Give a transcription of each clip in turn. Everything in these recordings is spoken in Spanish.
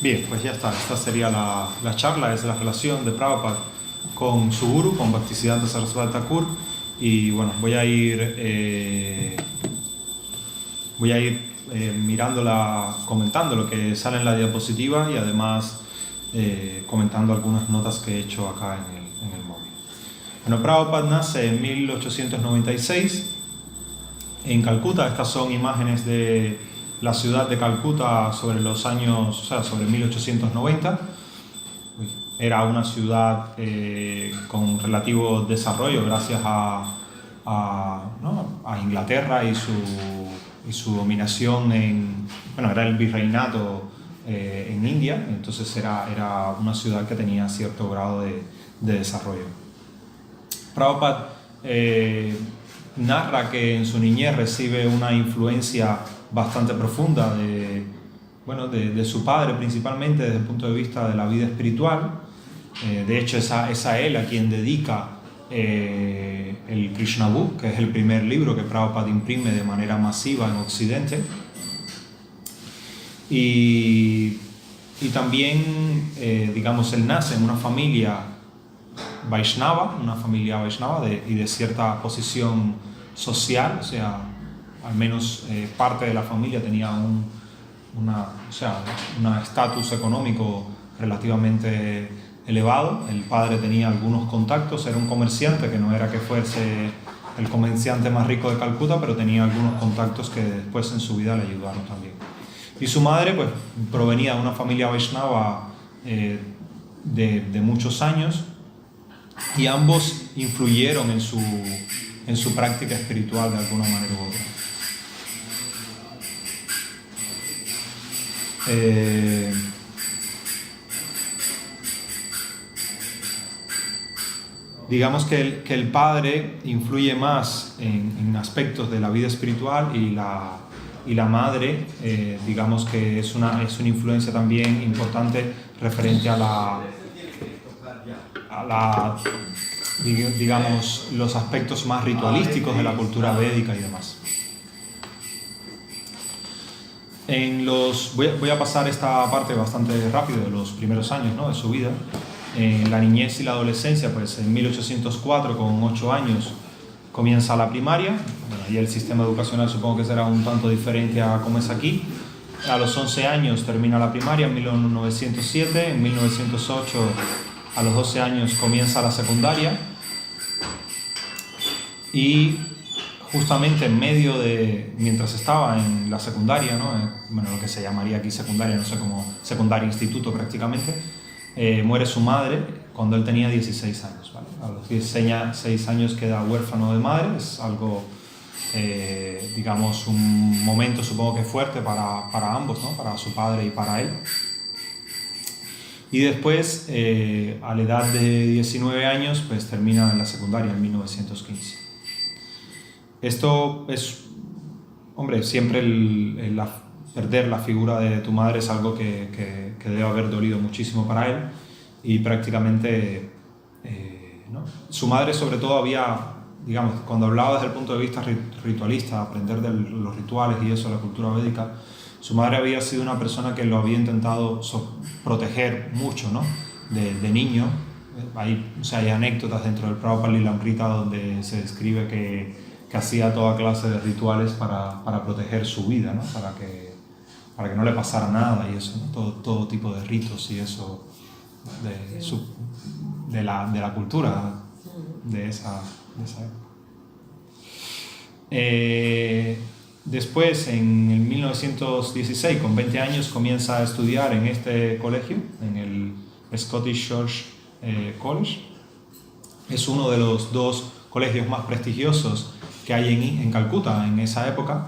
Bien, pues ya está. Esta sería la charla, es la relación de Prabhupada con su guru, con Bhaktisiddhanta Sarasvati Thakur. Y bueno, voy a ir mirándola, comentando lo que sale en la diapositiva y además comentando algunas notas que he hecho acá en el móvil. Bueno, Prabhupada nace en 1896 en Calcuta. Estas son imágenes de la ciudad de Calcuta sobre los años, o sea, sobre 1890. Era una ciudad con relativo desarrollo gracias a Inglaterra y su dominación era el virreinato en India. Entonces era una ciudad que tenía cierto grado de desarrollo. Prabhupada narra que en su niñez recibe una influencia bastante profunda de su padre, principalmente desde el punto de vista de la vida espiritual. De hecho, es a él a quien dedica el Krishna Book, que es el primer libro que Prabhupada imprime de manera masiva en Occidente. Y también, él nace en una familia Vaishnava, y de cierta posición social, o sea, al menos parte de la familia tenía un estatus económico relativamente elevado. El padre tenía algunos contactos, era un comerciante que no era que fuese el comerciante más rico de Calcuta, pero tenía algunos contactos que después en su vida le ayudaron también. Y su madre pues provenía de una familia Vaishnava de muchos años, y ambos influyeron en su práctica espiritual de alguna manera u otra. Digamos que el padre influye más en aspectos de la vida espiritual, y la madre, digamos que es una influencia también importante referente a los aspectos más ritualísticos de la cultura védica y demás. Voy a pasar esta parte bastante rápido de los primeros años, ¿no?, de su vida. En la niñez y la adolescencia, pues en 1804, con 8 años, comienza la primaria. Bueno, y el sistema educacional supongo que será un tanto diferente a como es aquí. A los 11 años termina la primaria, en 1907. En 1908, a los 12 años, comienza la secundaria. Y justamente en medio mientras estaba en la secundaria, ¿no?, lo que se llamaría aquí secundaria, no sé cómo, secundaria, instituto prácticamente, muere su madre cuando él tenía 16 años, ¿vale? A los 16 años queda huérfano de madre. Es algo, un momento supongo que fuerte para ambos, ¿no?, para su padre y para él. Y después, a la edad de 19 años, pues termina en la secundaria en 1915. Esto es, siempre perder la figura de tu madre es algo que debe haber dolido muchísimo para él, y prácticamente, su madre sobre todo había, cuando hablaba desde el punto de vista ritualista, aprender de los rituales y eso, la cultura védica, su madre había sido una persona que lo había intentado proteger mucho, ¿no?, de niño. Hay anécdotas dentro del Prabhupada Lilamrita donde se describe que hacía toda clase de rituales para proteger su vida, ¿no?, para que no le pasara nada y eso, ¿no?, todo tipo de ritos y eso de la cultura de esa época. Después, en el 1916, con 20 años, comienza a estudiar en este colegio, en el Scottish Church College. Es uno de los 2 colegios más prestigiosos que hay en Calcuta en esa época.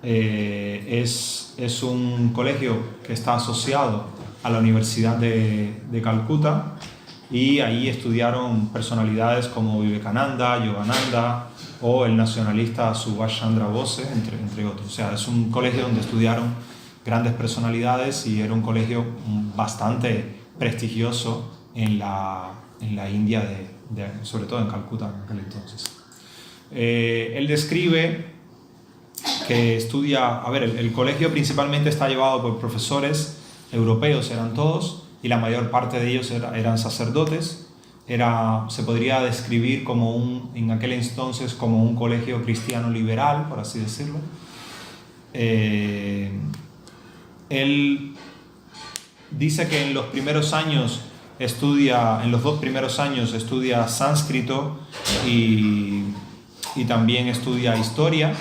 Es un colegio que está asociado a la Universidad de Calcuta, y ahí estudiaron personalidades como Vivekananda, Yogananda o el nacionalista Subhash Chandra Bose, entre otros. O sea, es un colegio donde estudiaron grandes personalidades, y era un colegio bastante prestigioso en la India, sobre todo en Calcuta en aquel entonces. Él describe que estudia, el colegio principalmente está llevado por profesores europeos eran todos, y la mayor parte de ellos eran sacerdotes. Se podría describir en aquel entonces como un colegio cristiano liberal, por así decirlo. Él dice que en los 2 primeros años estudia sánscrito y también estudia historia.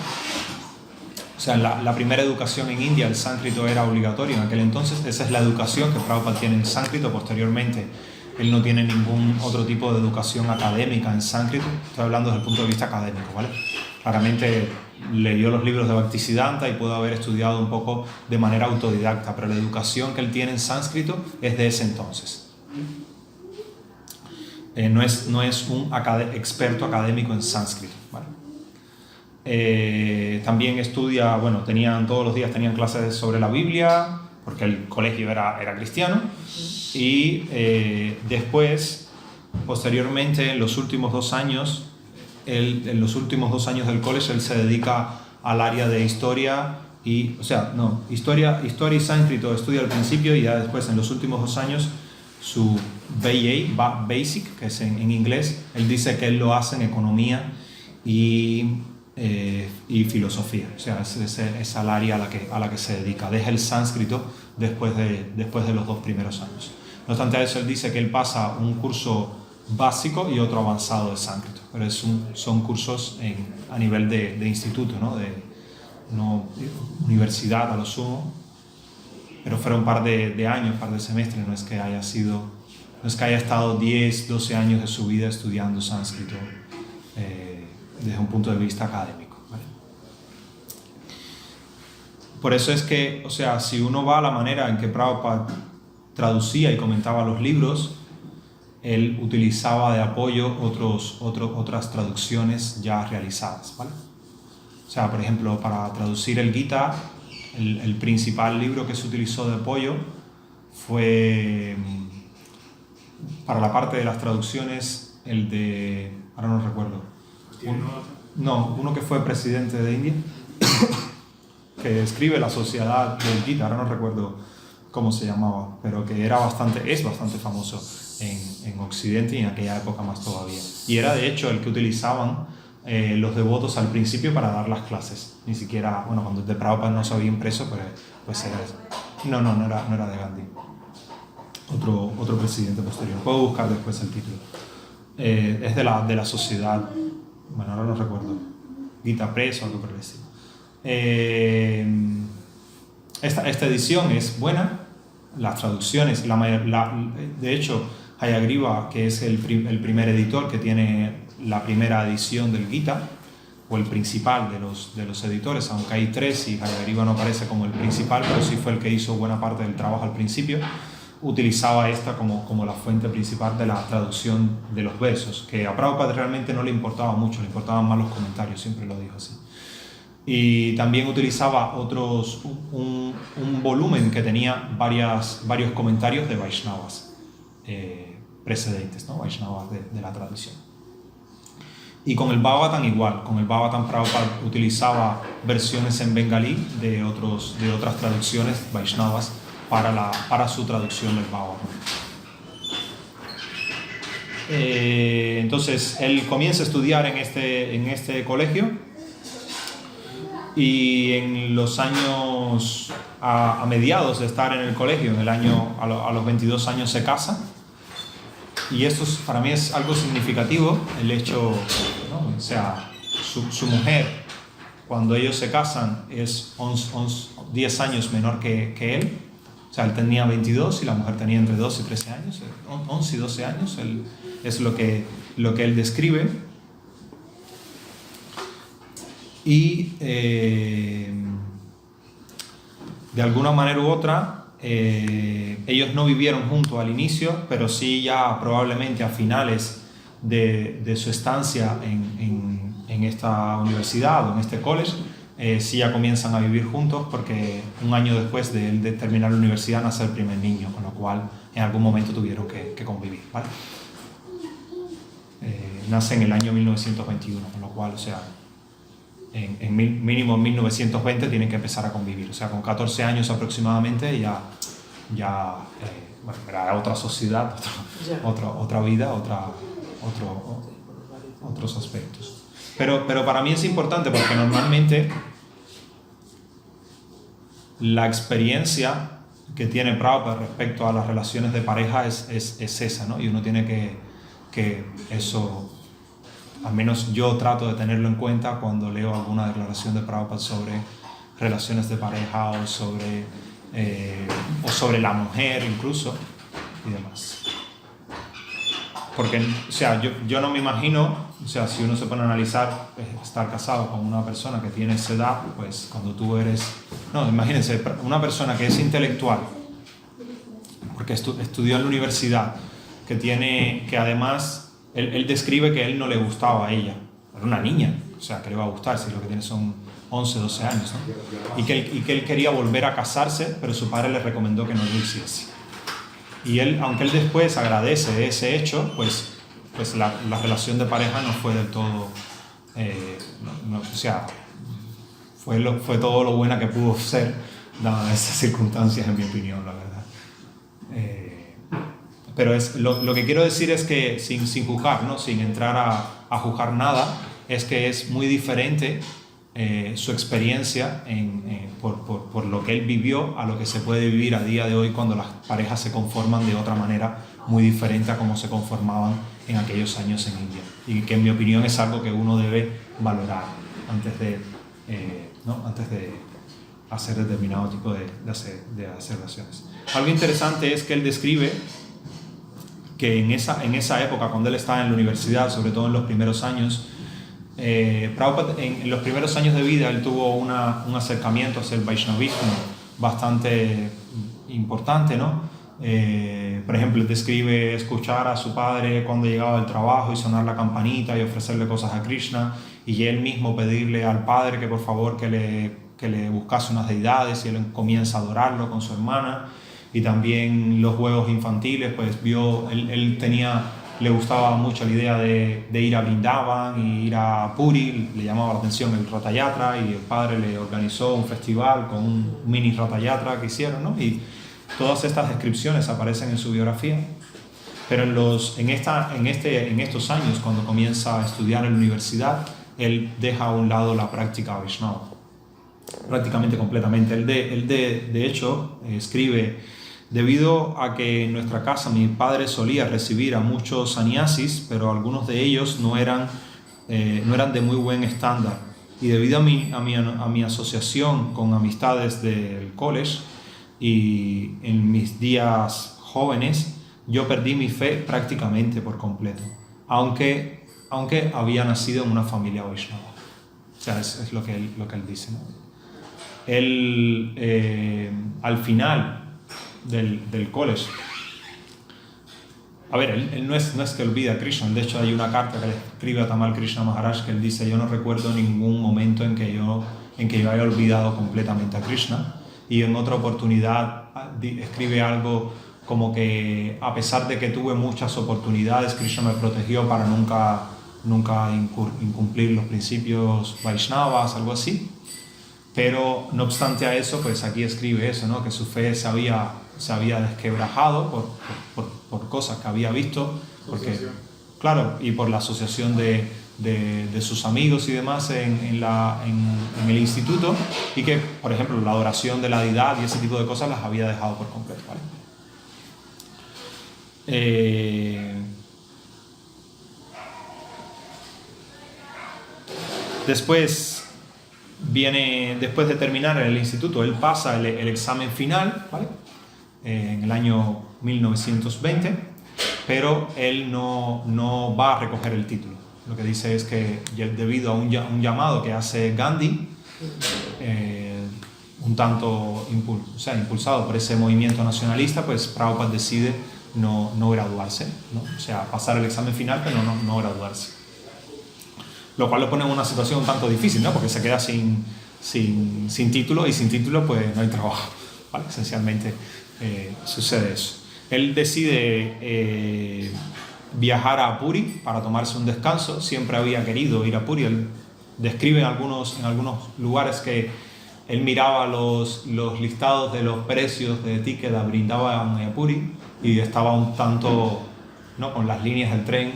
O sea, la primera educación en India, el sánscrito era obligatorio en aquel entonces. Esa es la educación que Prabhupada tiene en sánscrito. Posteriormente, él no tiene ningún otro tipo de educación académica en sánscrito. Estoy hablando desde el punto de vista académico, ¿vale? Claramente leyó los libros de Bhaktisiddhanta y pudo haber estudiado un poco de manera autodidacta, pero la educación que él tiene en sánscrito es de ese entonces. No es un experto académico en sánscrito, ¿vale? También estudia, todos los días tenían clases sobre la Biblia, porque el colegio era cristiano, y después, posteriormente, en los últimos 2 años, del colegio, él se dedica al área de historia historia y sánscrito estudia al principio, y ya después, en los últimos 2 años, su BA, Basic, que es en inglés, él dice que él lo hace en economía y filosofía. O sea, es al área a la que se dedica. Deja el sánscrito después de los 2 primeros años. No obstante eso, él dice que él pasa un curso básico y otro avanzado de sánscrito, pero son cursos a nivel de instituto, ¿no? De universidad a lo sumo, pero fueron un par de años, un par de semestres. No es que haya estado 10, 12 años de su vida estudiando sánscrito desde un punto de vista académico, ¿vale? Por eso es que, o sea, si uno va a la manera en que Prabhupada traducía y comentaba los libros, él utilizaba de apoyo otras traducciones ya realizadas, ¿vale? O sea, por ejemplo, para traducir el Gita, el principal libro que se utilizó de apoyo fue, para la parte de las traducciones, el de, ahora no recuerdo, uno que fue presidente de India, que escribe la Sociedad del Gita, ahora no recuerdo cómo se llamaba, pero que es bastante famoso en Occidente y en aquella época más todavía. Y era de hecho el que utilizaban los devotos al principio para dar las clases. Ni siquiera, cuando de Prabhupada no se había impreso, pues era eso. No era de Gandhi. Otro presidente posterior. Puedo buscar después el título. Es de la sociedad, ahora no recuerdo, Gita Press o algo por el estilo. Esta edición es buena, las traducciones, de hecho, Hayagriva, que es el primer editor que tiene la primera edición del Gita, o el principal de los editores, aunque hay 3 y Hayagriva no aparece como el principal, pero sí fue el que hizo buena parte del trabajo al principio, utilizaba esta como la fuente principal de la traducción de los versos, que a Prabhupada realmente no le importaba mucho, le importaban más los comentarios, siempre lo dijo así. Y también utilizaba un volumen que tenía varios comentarios de Vaishnavas precedentes, ¿no? Vaishnavas de la tradición. Y con el Bhagavatam igual, con el Bhagavatam Prabhupada utilizaba versiones en bengalí de otras traducciones Vaishnavas para su traducción del Bhagavatam. Entonces él comienza a estudiar en este colegio, y en los años, a mediados de estar en el colegio, a los 22 años se casa. Y esto para mí es algo significativo, el hecho, ¿no? O sea, su mujer, cuando ellos se casan, es 10 años menor que él. O sea, él tenía 22 y la mujer tenía entre 12 y 13 años, 11 y 12 años, es lo que él describe. Y de alguna manera u otra, ellos no vivieron juntos al inicio, pero sí ya probablemente a finales de su estancia en esta universidad o en este college, sí ya comienzan a vivir juntos, porque un año después de terminar la universidad nace el primer niño, con lo cual en algún momento tuvieron que convivir, ¿vale? Nace en el año 1921, con lo cual, o sea, mínimo en 1920 tienen que empezar a convivir. O sea, con 14 años aproximadamente ya ya bueno, era otra sociedad, otra vida, otros aspectos. Pero para mí es importante porque normalmente la experiencia que tiene Prabhupada respecto a las relaciones de pareja es esa, ¿no? Y uno tiene que eso, al menos yo trato de tenerlo en cuenta cuando leo alguna declaración de Prabhupada sobre relaciones de pareja o sobre la mujer incluso y demás. Porque, o sea, yo no me imagino, o sea, si uno se pone a analizar estar casado con una persona que tiene esa edad, pues cuando tú eres... No, imagínense, una persona que es intelectual, porque estudió en la universidad, que además, él describe que él no le gustaba a ella, era una niña, o sea, que le va a gustar si lo que tiene son 11, 12 años, ¿no? Y que él quería volver a casarse, pero su padre le recomendó que no lo hiciese. Y él, aunque él después agradece ese hecho, pues la relación de pareja no fue del todo, o sea, fue todo lo buena que pudo ser, dadas esas circunstancias, en mi opinión, la verdad. Pero lo que quiero decir es que, sin juzgar, ¿no? Sin entrar a juzgar nada, es que es muy diferente su experiencia por lo que él vivió a lo que se puede vivir a día de hoy cuando las parejas se conforman de otra manera muy diferente a como se conformaban en aquellos años en India. Y que en mi opinión es algo que uno debe valorar antes de hacer determinado tipo de observaciones. Algo interesante es que él describe que en esa época, cuando él estaba en la universidad, sobre todo en los primeros años, Prabhupada, en los primeros años de vida, él tuvo un acercamiento hacia el Vaishnavismo bastante importante, ¿no? Por ejemplo, él describe escuchar a su padre cuando llegaba del trabajo y sonar la campanita y ofrecerle cosas a Krishna, y él mismo pedirle al padre que por favor que le buscase unas deidades, y él comienza a adorarlo con su hermana. Y también los juegos infantiles, pues le gustaba mucho la idea de ir a Vrindavan y ir a Puri, le llamaba la atención el Ratha Yatra, y el padre le organizó un festival con un mini Ratha Yatra que hicieron, ¿no? Y todas estas descripciones aparecen en su biografía. Pero en estos años, cuando comienza a estudiar en la universidad, él deja a un lado la práctica Vaishnava, prácticamente completamente. Él de hecho escribe: debido a que en nuestra casa mi padre solía recibir a muchos sannyasis, pero algunos de ellos no eran de muy buen estándar, y debido a mi asociación con amistades del college y en mis días jóvenes, yo perdí mi fe prácticamente por completo, aunque había nacido en una familia Vaishnava. O sea, es lo que él dice, ¿no? Él, al final del college, a ver, él no es que olvida a Krishna. De hecho, hay una carta que le escribe a Tamal Krishna Maharaj que él dice: yo no recuerdo ningún momento en que yo haya olvidado completamente a Krishna. Y en otra oportunidad escribe algo como que, a pesar de que tuve muchas oportunidades, Krishna me protegió para nunca incumplir los principios Vaishnavas, algo así. Pero no obstante a eso, pues aquí escribe eso, ¿no? Que su fe se había desquebrajado por cosas que había visto, porque, claro, y por la asociación de sus amigos y demás en el instituto, y que, por ejemplo, la adoración de la deidad y ese tipo de cosas las había dejado por completo, ¿vale? Después de terminar en el instituto, él pasa el examen final, ¿vale? En el año 1920, pero él no va a recoger el título. Lo que dice es que debido a un llamado que hace Gandhi, un tanto impulsado por ese movimiento nacionalista, pues Prabhupada decide no graduarse, ¿no? O sea, pasar el examen final, pero no graduarse. Lo cual lo pone en una situación un tanto difícil, ¿no? Porque se queda sin título, y sin título pues no hay trabajo, ¿vale? Esencialmente sucede eso. Él decide viajar a Puri para tomarse un descanso. Siempre había querido ir a Puri. Él describe en algunos lugares que él miraba los listados de los precios de ticket a Brindavan y a Puri y estaba un tanto, ¿no?, con las líneas del tren.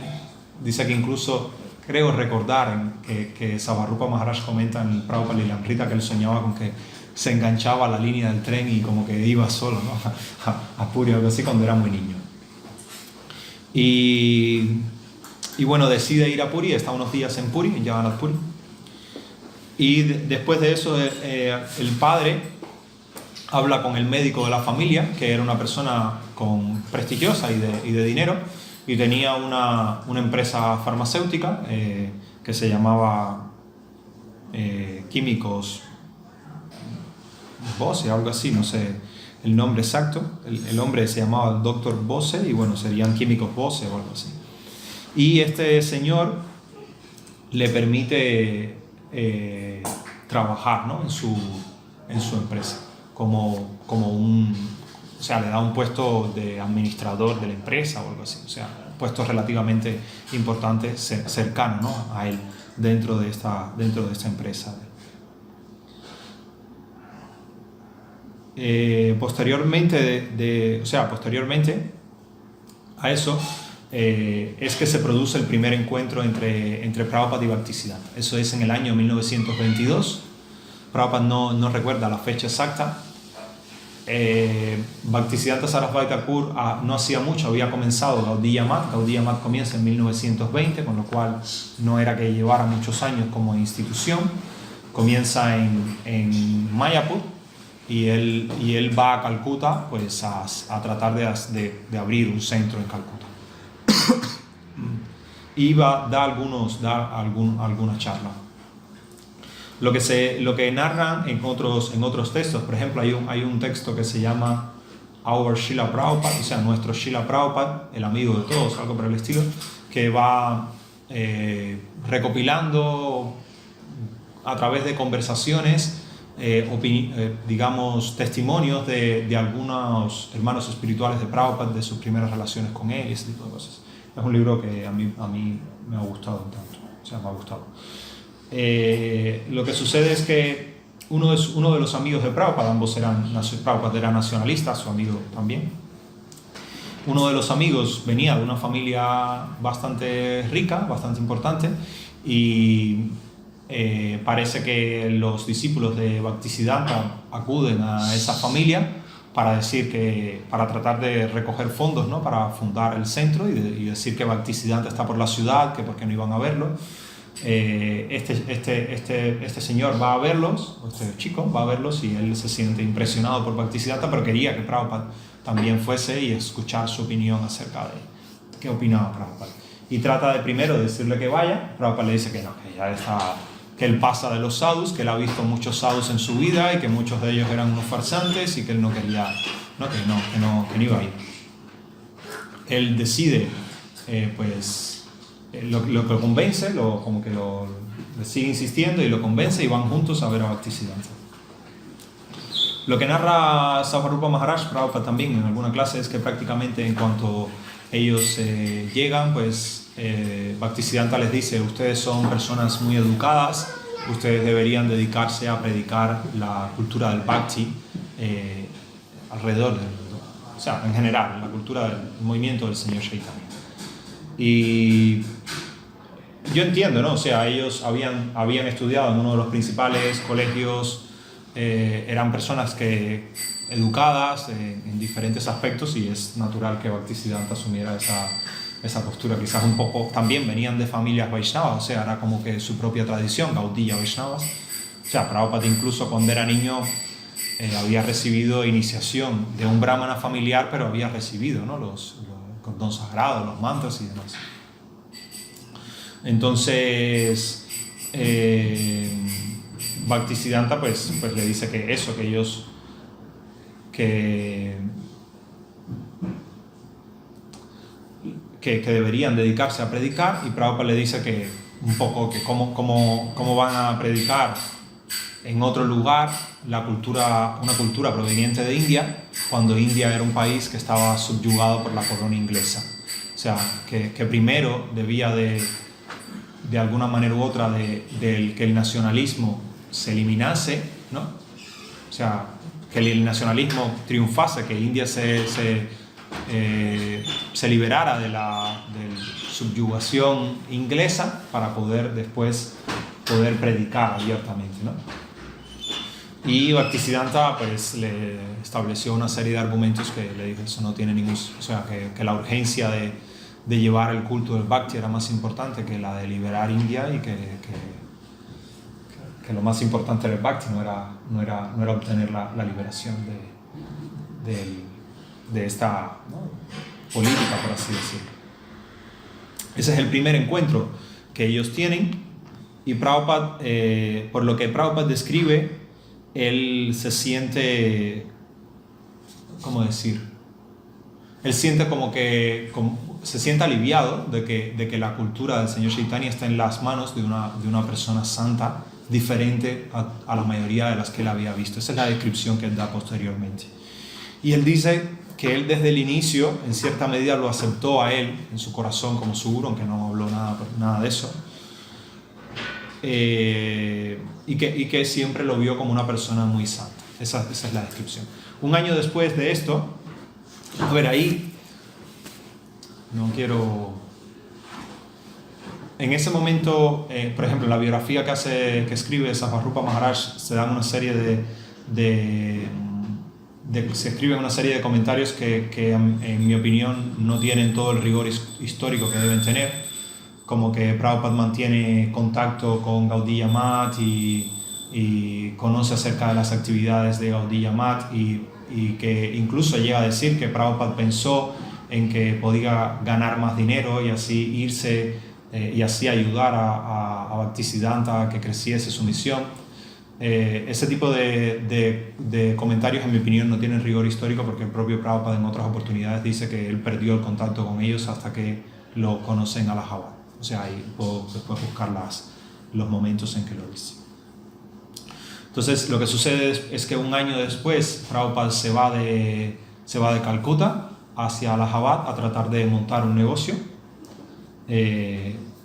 Dice que incluso, creo recordar que Savarrupa Maharaj comenta en el Prabhupada Lilamrita que él soñaba con que se enganchaba a la línea del tren y como que iba solo, ¿no?, a Puri o algo así cuando era muy niño. Y bueno, decide ir a Puri, está unos días en Puri, en Jagannath Puri. Y después de eso, el padre habla con el médico de la familia, que era una persona prestigiosa y de dinero, y tenía una empresa farmacéutica que se llamaba Químicos Bose, algo así, no sé el nombre exacto. El hombre se llamaba el Dr. Bose y bueno, serían Químicos Bose o algo así. Y este señor le permite trabajar, ¿no?, en su empresa o sea, le da un puesto de administrador de la empresa o algo así, o sea, un puesto relativamente importante, cercano, ¿no?, a él dentro de esta empresa. Posteriormente a eso es que se produce el primer encuentro entre Prabhupada y Bhaktisiddhanta. Eso es en el año 1922. Prabhupada no recuerda la fecha exacta. Bhaktisiddhanta Sarasvati Thakur no hacía mucho, había comenzado Gaudiya Math. Gaudiya Math comienza en 1920, con lo cual no era que llevara muchos años como institución. Comienza en Mayapur y él va a Calcuta pues a tratar de abrir un centro en Calcuta. Y da algunas charlas. Lo que narran en otros textos, por ejemplo, hay un texto que se llama Our Srila Prabhupada, o sea, nuestro Srila Prabhupada, el amigo de todos, algo por el estilo, que va recopilando a través de conversaciones, digamos, testimonios de algunos hermanos espirituales de Prabhupada, de sus primeras relaciones con él y ese tipo de cosas. Es un libro que a mí me ha gustado tanto, o sea, me ha gustado. Lo que sucede es que uno de los amigos de Prabhupada, Prabhupada era nacionalista, su amigo también. Uno de los amigos venía de una familia bastante rica, bastante importante, y parece que los discípulos de Bhaktisiddhanta acuden a esa familia para tratar de recoger fondos, ¿no?, para fundar el centro y decir que Bhaktisiddhanta está por la ciudad, que por qué no iban a verlo. Este señor va a verlos, este chico va a verlos y él se siente impresionado por Bhaktisiddhanta, pero quería que Prabhupada también fuese y escuchar su opinión acerca de qué opinaba Prabhupada. Y trata de primero decirle que vaya. Prabhupada le dice que no, que ya está, que él pasa de los sadhus, que él ha visto muchos sadhus en su vida y que muchos de ellos eran unos farsantes y que él no quería, que no iba a ir. Él decide, lo convence, le sigue insistiendo y lo convence y van juntos a ver a Bhaktisiddhanta. Lo que narra Savarrupa Maharaj, Prabhupada también en alguna clase, es que prácticamente en cuanto ellos llegan, pues Bhaktisiddhanta les dice: ustedes son personas muy educadas, ustedes deberían dedicarse a predicar la cultura del Bhakti alrededor del mundo, o sea, en general, la cultura del movimiento del Señor Chaitanya. Y yo entiendo, ¿no? O sea, ellos habían estudiado en uno de los principales colegios, eran personas educadas en diferentes aspectos, y es natural que Bhaktisiddhanta asumiera esa postura. Quizás un poco también venían de familias Vaishnavas, o sea, era como que su propia tradición, Gaudiya Vaishnavas. O sea, Prabhupada incluso cuando era niño había recibido iniciación de un brahmana familiar, pero había recibido, ¿no?, los cordón sagrado, los mantras y demás. Entonces Bhaktisiddhanta pues le dice que ellos que deberían dedicarse a predicar, y Prabhupada le dice que un poco que cómo van a predicar en otro lugar una cultura proveniente de India, cuando India era un país que estaba subyugado por la corona inglesa. O sea, que primero debía de alguna manera u otra que el nacionalismo se eliminase, ¿no?, o sea, que el nacionalismo triunfase, que India se liberara de la subyugación inglesa para poder después predicar abiertamente, ¿no? Y Bhaktisiddhanta pues le estableció una serie de argumentos que le dijo eso no tiene ningún, o sea, que la urgencia de llevar el culto del Bhakti era más importante que la de liberar India, y que lo más importante del Bhakti no era obtener la liberación de esta, ¿no?, política, por así decirlo. Ese es el primer encuentro que ellos tienen, y Prabhupada, por lo que Prabhupada describe, él se siente, ¿cómo decir? Él siente se siente aliviado de que la cultura del Señor Chaitanya está en las manos de una persona santa, diferente a la mayoría de las que él había visto. Esa es la descripción que él da posteriormente. Y él dice que él desde el inicio, en cierta medida, lo aceptó a él en su corazón como su guru, aunque no habló nada de eso. Y que siempre lo vio como una persona muy santa. Esa es la descripción. Un año después de esto, a ver, ahí no quiero... En ese momento, por ejemplo, la biografía que escribe Savarrupa Maharaj, se dan una serie se escriben una serie de comentarios que en mi opinión no tienen todo el rigor histórico que deben tener, como que Prabhupada mantiene contacto con Gaudiya Math y conoce acerca de las actividades de Gaudiya Math, y que incluso llega a decir que Prabhupada pensó en que podía ganar más dinero y así irse y así ayudar a Bhaktisiddhanta a que creciese su misión. Ese tipo de comentarios, en mi opinión, no tienen rigor histórico, porque el propio Prabhupada en otras oportunidades dice que él perdió el contacto con ellos hasta que lo conocen a la Allahabad. O sea, ahí puedo después buscar los momentos en que lo dice. Entonces, lo que sucede es que un año después, Prabhupada se va de Calcuta hacia Allahabad a tratar de montar un negocio.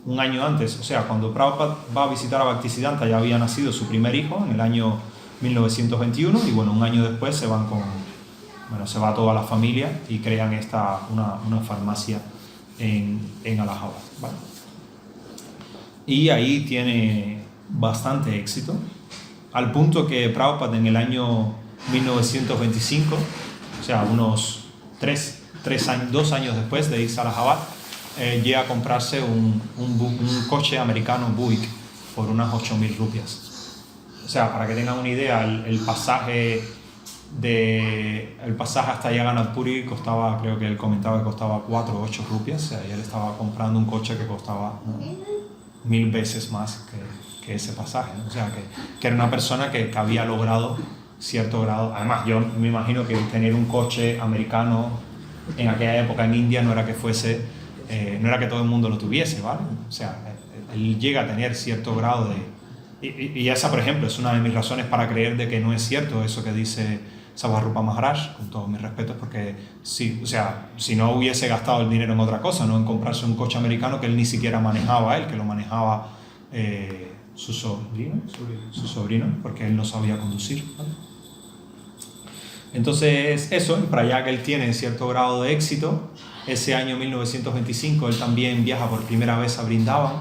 Un año antes, o sea, cuando Prabhupada va a visitar a Bhaktisiddhanta, ya había nacido su primer hijo en el año 1921, y bueno, un año después se va toda la familia y crean una farmacia en Allahabad, ¿vale? Y ahí tiene bastante éxito, al punto que Prabhupada en el año 1925, o sea, unos 2 años después de irse a Allahabad, llega a comprarse un coche americano Buick por unas 8.000 rupias. O sea, para que tengan una idea, el pasaje hasta Jagannath Puri costaba, creo que él comentaba que costaba 4 o 8 rupias. O sea, él estaba comprando un coche que costaba 1000 veces más que ese pasaje, ¿no? O sea, que era una persona que había logrado cierto grado. Además, yo me imagino que tener un coche americano en aquella época en India no era que todo el mundo lo tuviese, ¿vale? O sea, él llega a tener cierto grado de... Y esa, por ejemplo, es una de mis razones para creer de que no es cierto eso que dice Savarrupa Maharaj, con todos mis respetos, porque sí, o sea, si no hubiese gastado el dinero en otra cosa, no en comprarse un coche americano que él ni siquiera manejaba él, que lo manejaba su sobrino, porque él no sabía conducir, ¿vale? Entonces, eso, para allá que él tiene cierto grado de éxito, ese año 1925 él también viaja por primera vez a Vrindavan.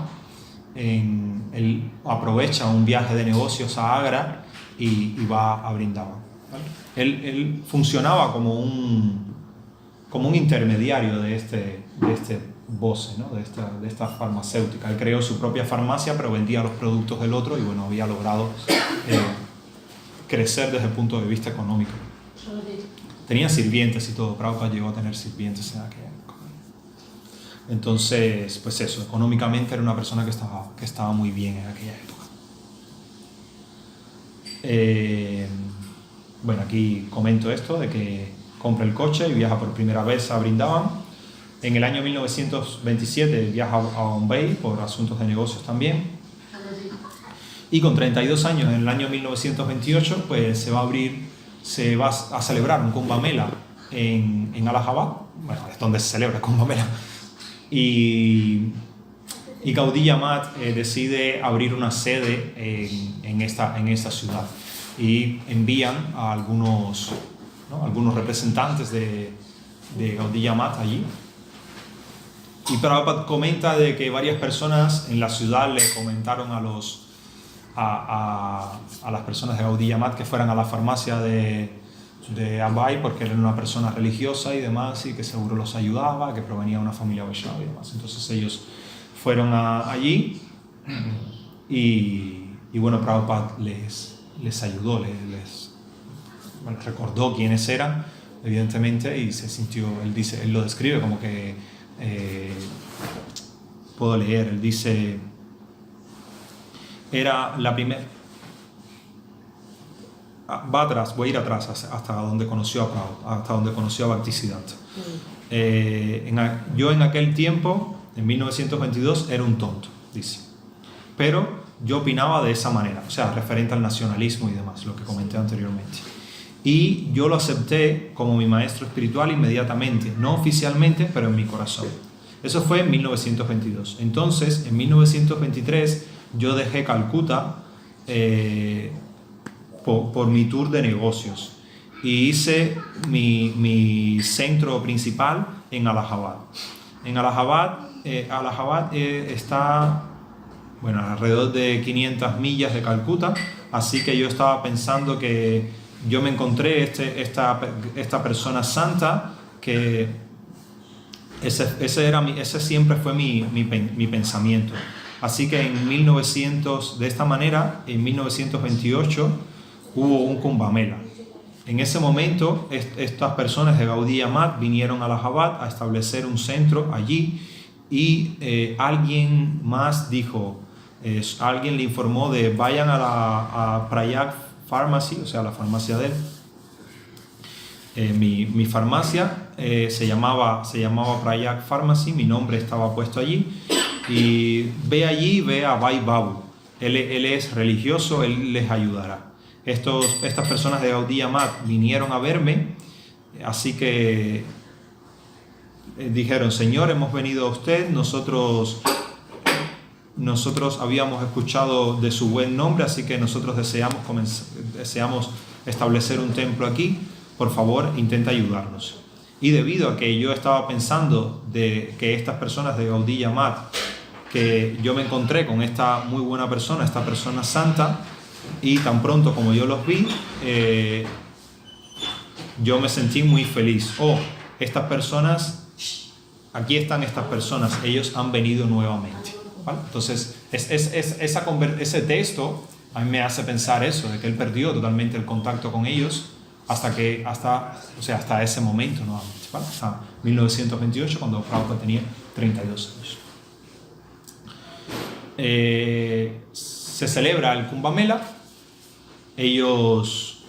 Él aprovecha un viaje de negocios a Agra y va a Vrindavan, ¿vale? Él funcionaba como un intermediario de este Bose, ¿no? de esta farmacéutica. Él creó su propia farmacia, pero vendía los productos del otro, y bueno, había logrado crecer desde el punto de vista económico. Tenía sirvientes y todo. Prabhupada llegó a tener sirvientes en aquella época. Entonces, pues eso, económicamente era una persona que estaba muy bien en aquella época. Bueno, aquí comento esto de que compra el coche y viaja por primera vez a Vrindavan. En el año 1927 viaja a Bombay por asuntos de negocios también. Y con 32 años, en el año 1928, pues se va a celebrar un Kumbh Mela en Allahabad. Bueno, es donde se celebra el Kumbh Mela. Y Gaudiya Math decide abrir una sede en esta ciudad. y envían a algunos, ¿no?, algunos representantes de Gaudiya Math allí. Y Prabhupada comenta de que varias personas en la ciudad le comentaron a las personas de Gaudiya Math que fueran a la farmacia de Abai, porque él era una persona religiosa y demás, y que seguro los ayudaba, que provenía de una familia Vaishnava y demás. Entonces ellos fueron allí y bueno, Prabhupada les ayudó, les recordó quiénes eran, evidentemente, y se sintió, él lo describe como que, puedo leer, él dice, era la primera, voy a ir atrás hasta donde conoció a Prabhupada, hasta donde conoció a Bhaktisiddhanta. Yo en aquel tiempo, en 1922, era un tonto, dice, pero yo opinaba de esa manera, o sea, referente al nacionalismo y demás, lo que comenté anteriormente. Y yo lo acepté como mi maestro espiritual inmediatamente, no oficialmente, pero en mi corazón. Eso fue en 1922. Entonces, en 1923, yo dejé Calcuta por mi tour de negocios y hice mi centro principal en Allahabad. En Allahabad está, bueno, alrededor de 500 millas de Calcuta, así que yo estaba pensando que yo me encontré esta persona santa, que ese siempre fue mi pensamiento. Así que de esta manera, en 1928, hubo un Kumbh Mela. En ese momento, estas personas de Gaudiya Math vinieron a Allahabad a establecer un centro allí, y alguien más dijo, alguien le informó de vayan a Prayag Pharmacy, o sea, la farmacia de él. Mi farmacia se llamaba Prayag Pharmacy, mi nombre estaba puesto allí, y ve a Bhai Babu. Él es religioso, él les ayudará. Estas personas de Gaudiya Math vinieron a verme, así que dijeron, Señor, hemos venido a usted, nosotros habíamos escuchado de su buen nombre, así que nosotros deseamos establecer un templo aquí, por favor, intenta ayudarnos. Y debido a que yo estaba pensando de que estas personas de Gaudiya Math, que yo me encontré con esta muy buena persona, esta persona santa, y tan pronto como yo los vi, yo me sentí muy feliz. Estas personas, aquí están estas personas, ellos han venido nuevamente. ¿Vale? Entonces, ese texto a mí me hace pensar eso, de que él perdió totalmente el contacto con ellos hasta ese momento nuevamente, ¿vale? Hasta 1928, cuando Prabhupada tenía 32 años. Se celebra el Kumbh Mela. Ellos,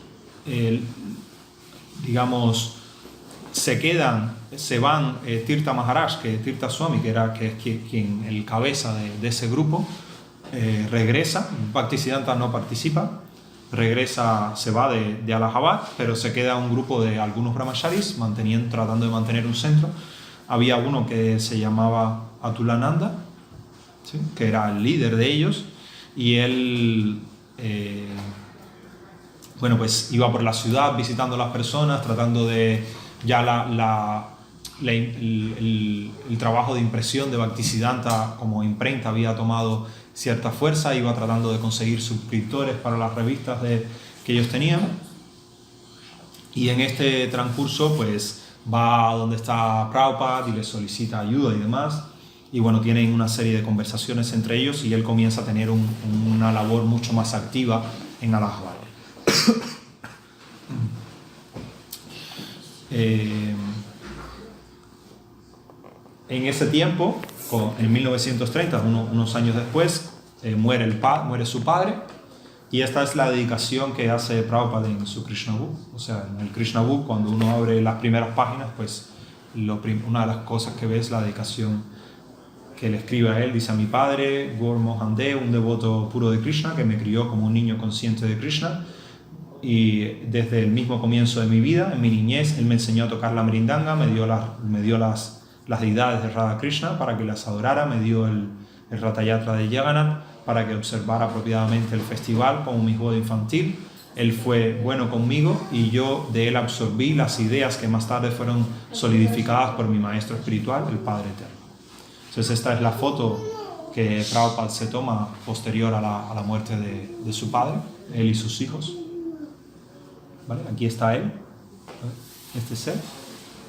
se van, Tirtha Maharaj, Tirtha Swami, que es quien el cabeza de ese grupo, regresa. Bhaktisiddhanta no participa, se va de Allahabad, pero se queda un grupo de algunos brahmacharis tratando de mantener un centro. Había uno que se llamaba Atulananda, ¿sí?, que era el líder de ellos, y él pues iba por la ciudad visitando a las personas, tratando de ya el trabajo de impresión de Bhaktisiddhanta como imprenta había tomado cierta fuerza, iba tratando de conseguir suscriptores para las revistas que ellos tenían, y en este transcurso pues va a donde está Prabhupada y le solicita ayuda y demás, y bueno, tienen una serie de conversaciones entre ellos, y él comienza a tener una labor mucho más activa en Allahabad. En ese tiempo, en 1930, unos años después, muere su padre, y esta es la dedicación que hace Prabhupada en su Krishna Book. O sea, en el Krishna Book, cuando uno abre las primeras páginas, pues una de las cosas que ve es la dedicación que le escribe a él. Dice: a mi padre, Gaur Mohan De, un devoto puro de Krishna, que me crió como un niño consciente de Krishna, y desde el mismo comienzo de mi vida, en mi niñez, él me enseñó a tocar la mrindanga, me dio las deidades de Radha Krishna para que las adorara, me dio el Ratha Yatra de Jagannath para que observara apropiadamente el festival como mi boda infantil, Él fue bueno conmigo y yo de él absorbí las ideas que más tarde fueron solidificadas por mi maestro espiritual, el Padre Eterno. Entonces esta es la foto que Prabhupada se toma posterior a la muerte de su padre, él y sus hijos. ¿Vale? Aquí está él, este es él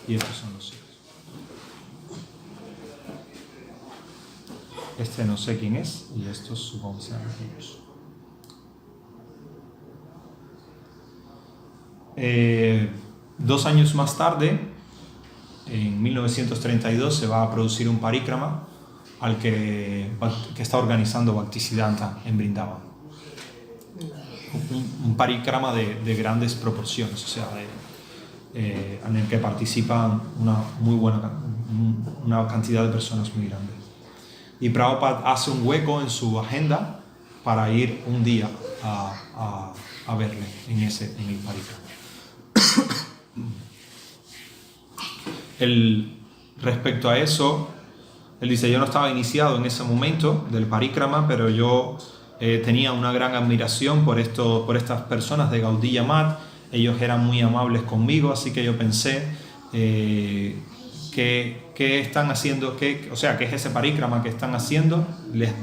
y estos son los hijos. Este no sé quién es y estos supongo que sean los hijos. 2 años más tarde, en 1932, se va a producir un parikrama al que está organizando Bhaktisiddhanta en Vrindavan. Un parikrama de grandes proporciones, o sea, en el que participan una cantidad de personas muy grande. Y Prabhupada hace un hueco en su agenda para ir un día a verle en el parikrama. Respecto a eso, él dice, yo no estaba iniciado en ese momento del parikrama, pero yo tenía una gran admiración por estas personas de Gaudiya Math. Ellos eran muy amables conmigo, así que yo pensé, ¿qué están haciendo? ¿Qué es ese parikrama que están haciendo?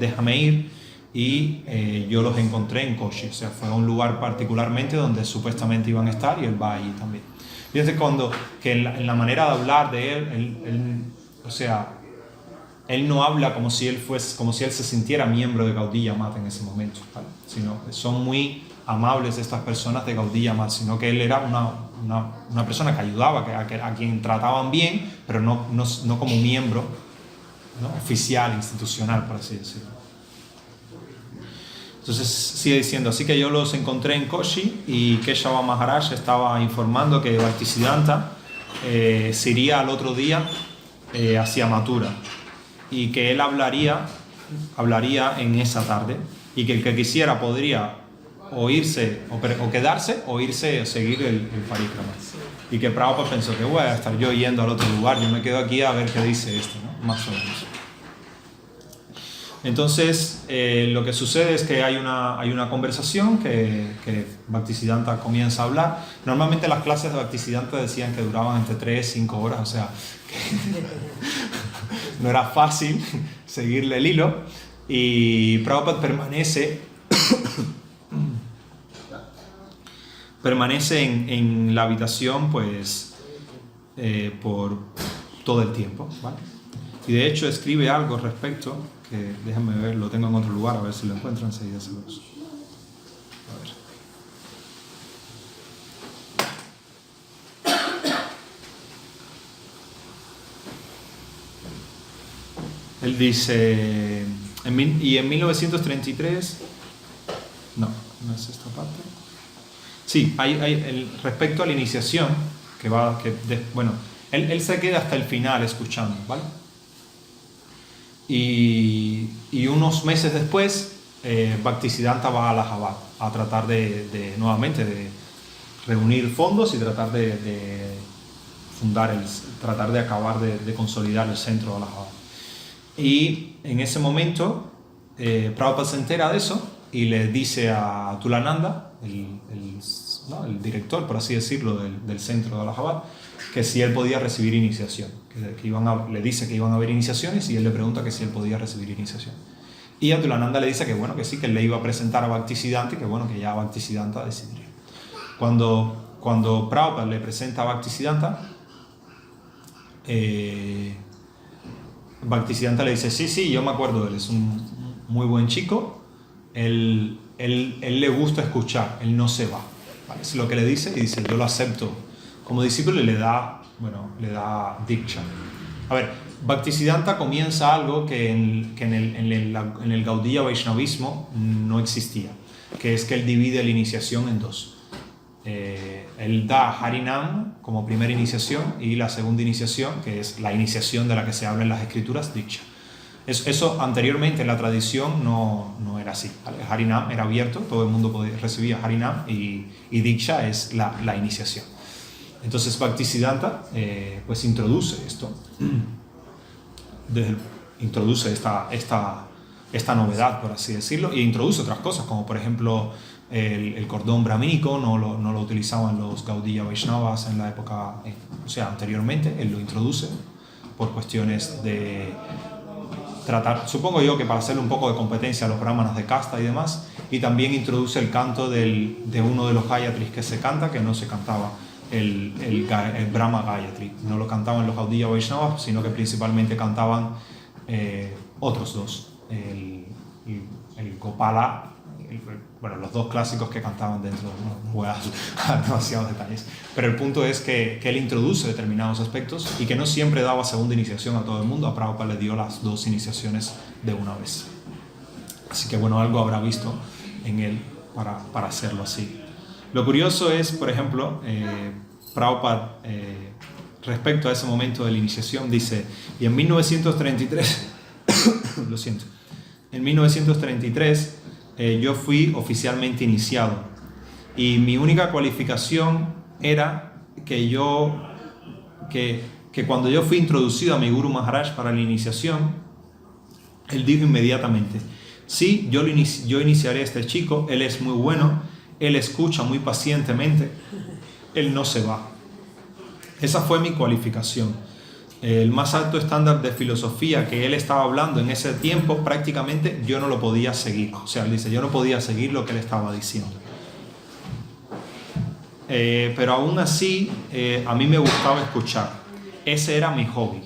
Déjame ir. Y yo los encontré en Koshi, o sea, fue un lugar particularmente donde supuestamente iban a estar y él va allí también. Fíjense que en la manera de hablar de él, o sea, él no habla como si él se sintiera miembro de Gaudiya Math en ese momento, ¿vale? Sino son muy amables estas personas de Gaudiya Math, sino que él era una persona que ayudaba, a quien trataban bien, pero no como miembro, ¿no? Oficial, institucional, por así decirlo. Entonces sigue diciendo, así que yo los encontré en Koshi y Keshava Maharaj estaba informando que Bhaktisiddhanta se iría al otro día hacia Mathura y que él hablaría en esa tarde y que el que quisiera podría o irse o quedarse o irse a seguir el parikrama. Y que Prabhupada pensó que voy a estar yo yendo al otro lugar, yo me quedo aquí a ver qué dice esto, ¿no? Más o menos. Entonces, lo que sucede es que hay una conversación que Bhaktisiddhanta comienza a hablar. Normalmente las clases de Bhaktisiddhanta decían que duraban entre 3 y 5 horas, o sea, que no era fácil seguirle el hilo. Y Prabhupada permanece en la habitación pues, por todo el tiempo, ¿vale? Y de hecho escribe algo al respecto, que déjenme ver, lo tengo en otro lugar, a ver si lo encuentro enseguida. A ver. Él dice, y en 1933, no es esta parte. Sí, respecto a la iniciación, él se queda hasta el final escuchando, ¿vale? Y unos meses después, Bhaktisiddhanta va a Allahabad a tratar nuevamente de reunir fondos y tratar de acabar de consolidar el centro de Allahabad. Y en ese momento, Prabhupada se entera de eso y le dice a Tulananda, el director, por así decirlo, del centro de Allahabad, que si él podía recibir iniciación, le dice que iban a haber iniciaciones y él le pregunta que si él podía recibir iniciación. Y a Tulananda le dice que bueno, que sí, que él le iba a presentar a Bhaktisiddhanta y que bueno, que ya Bhaktisiddhanta decidiría. Cuando Prabhupada le presenta a Bhaktisiddhanta, Bhaktisiddhanta le dice, sí, yo me acuerdo de él, es un muy buen chico, él le gusta escuchar, él no se va, ¿vale? Es lo que le dice y dice, yo lo acepto como discípulo y le da diksha. A ver, Bhaktisiddhanta comienza algo que en el Gaudiya Vaishnavismo no existía, que es que él divide la iniciación en dos. Él da Harinam como primera iniciación y la segunda iniciación, que es la iniciación de la que se habla en las escrituras, diksha. Eso anteriormente en la tradición no era así, ¿vale? Harinam era abierto, todo el mundo recibía Harinam y diksha es la iniciación. Entonces Bhaktisiddhanta pues introduce esto, introduce esta novedad, por así decirlo, e introduce otras cosas, como por ejemplo el cordón brahmínico, no lo utilizaban los Gaudiya Vaishnavas en la época, o sea, anteriormente. Él lo introduce por cuestiones de tratar, supongo yo que para hacerle un poco de competencia a los brahmanas de casta y demás, y también introduce el canto de uno de los Gayatris que se canta, que no se cantaba el Brahma Gayatri, no lo cantaban los Gaudiya Vaishnavas, sino que principalmente cantaban otros dos, el Gopala, bueno, los dos clásicos que cantaban dentro, no voy a dar demasiados detalles, pero el punto es que él introduce determinados aspectos y que no siempre daba segunda iniciación a todo el mundo. A Prabhupada le dio las dos iniciaciones de una vez. Así que bueno, algo habrá visto en él para hacerlo así. Lo curioso es, por ejemplo, Prabhupada, respecto a ese momento de la iniciación, dice, y en 1933, lo siento, en 1933 yo fui oficialmente iniciado y mi única cualificación era que cuando yo fui introducido a mi Guru Maharaj para la iniciación, él dijo inmediatamente, sí, yo iniciaré a este chico, él es muy bueno, él escucha muy pacientemente, él no se va. Esa fue mi cualificación. El más alto estándar de filosofía que él estaba hablando en ese tiempo, prácticamente yo no lo podía seguir. O sea, él dice, yo no podía seguir lo que él estaba diciendo. Pero aún así, a mí me gustaba escuchar. Ese era mi hobby.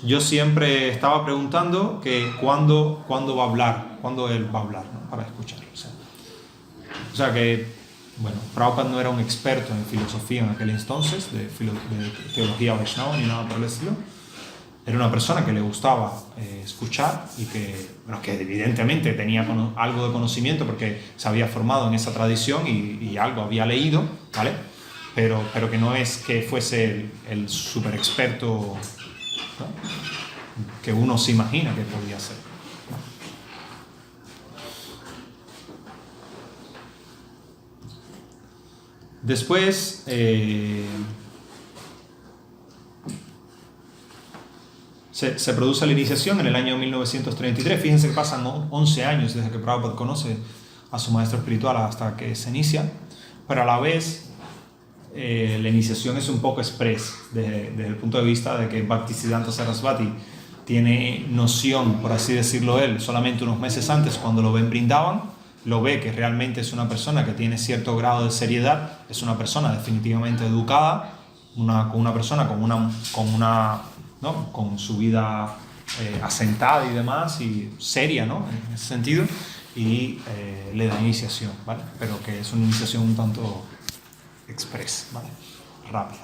Yo siempre estaba preguntando que cuándo va a hablar, cuándo él va a hablar, ¿no? Para escucharlo. O sea que, bueno, Prabhupada no era un experto en filosofía en aquel entonces, de teología Vaishnava ni nada por el estilo. Era una persona que le gustaba escuchar y que evidentemente tenía algo de conocimiento porque se había formado en esa tradición y algo había leído, ¿vale? Pero que no es que fuese el super experto, ¿no?, que uno se imagina que podía ser. Después, se produce la iniciación en el año 1933. Fíjense que pasan 11 años desde que Prabhupada conoce a su maestro espiritual hasta que se inicia, pero a la vez la iniciación es un poco express desde el punto de vista de que Bhaktisiddhanta Sarasvati tiene noción, por así decirlo él, solamente unos meses antes, cuando lo ve en Brindavan, lo ve que realmente es una persona que tiene cierto grado de seriedad, es una persona definitivamente educada, una persona con su vida asentada y demás, y seria, ¿no?, en ese sentido, y le da iniciación, ¿vale? Pero que es una iniciación un tanto express, ¿vale?, rápida.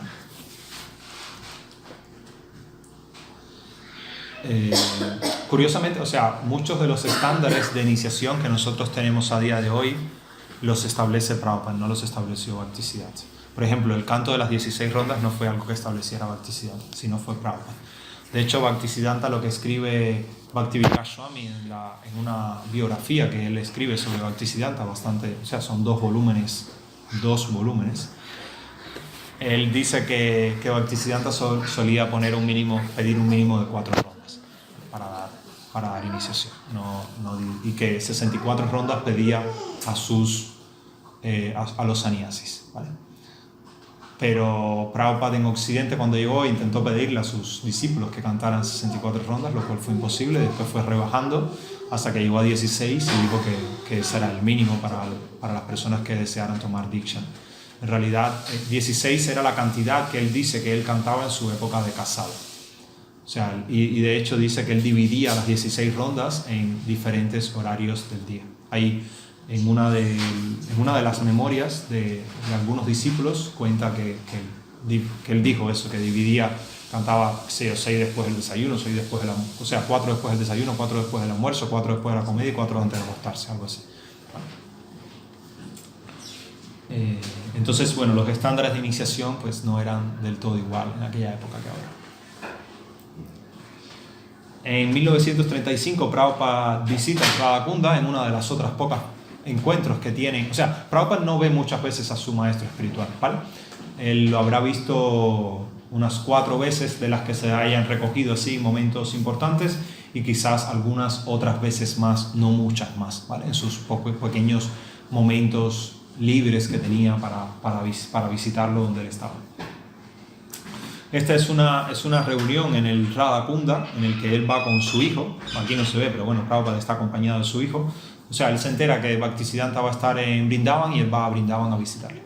Curiosamente, o sea, muchos de los estándares de iniciación que nosotros tenemos a día de hoy los establece Prabhupada, no los estableció Bhaktisiddhanta. Por ejemplo, el canto de las 16 rondas no fue algo que estableciera Bhaktisiddhanta, sino fue Prabhupada. De hecho, Bhaktisiddhanta, lo que escribe Bhakti-Vikas Swami en una biografía que él escribe sobre Bhaktisiddhanta, bastante, o sea, son dos volúmenes. Él dice que Bhaktisiddhanta solía pedir un mínimo de 4 rondas para dar iniciación, y que 64 rondas pedía a los sannyasis, ¿vale? Pero Prabhupada en Occidente, cuando llegó, intentó pedirle a sus discípulos que cantaran 64 rondas, lo cual fue imposible. Después fue rebajando hasta que llegó a 16 y dijo que ese era el mínimo para las personas que desearan tomar Diksha. En realidad, 16 era la cantidad que él dice que él cantaba en su época de casado. O sea, y de hecho dice que él dividía las 16 rondas en diferentes horarios del día. Ahí, en una de las memorias de algunos discípulos, cuenta que él dijo eso, que cantaba 6 después del desayuno, 6 después del almuerzo, o sea, 4 después del desayuno, 4 después del almuerzo, 4 después de la comida y 4 antes de acostarse, algo así. Entonces, bueno, los estándares de iniciación pues no eran del todo igual en aquella época que ahora. En 1935 Prabhupada visita Radhakunda en una de las otras pocas encuentros que tienen. O sea, Prabhupada no ve muchas veces a su maestro espiritual, ¿vale? Él lo habrá visto unas 4 veces de las que se hayan recogido así momentos importantes, y quizás algunas otras veces más, no muchas más, ¿vale? En sus pequeños momentos libres que tenía para visitarlo donde él estaba. Esta es una reunión en el Radha Kunda, en el que él va con su hijo. Aquí no se ve, pero bueno, Prabhupada está acompañado de su hijo. O sea, él se entera que Bhaktisiddhanta va a estar en Vrindavan y él va a Vrindavan a visitarle.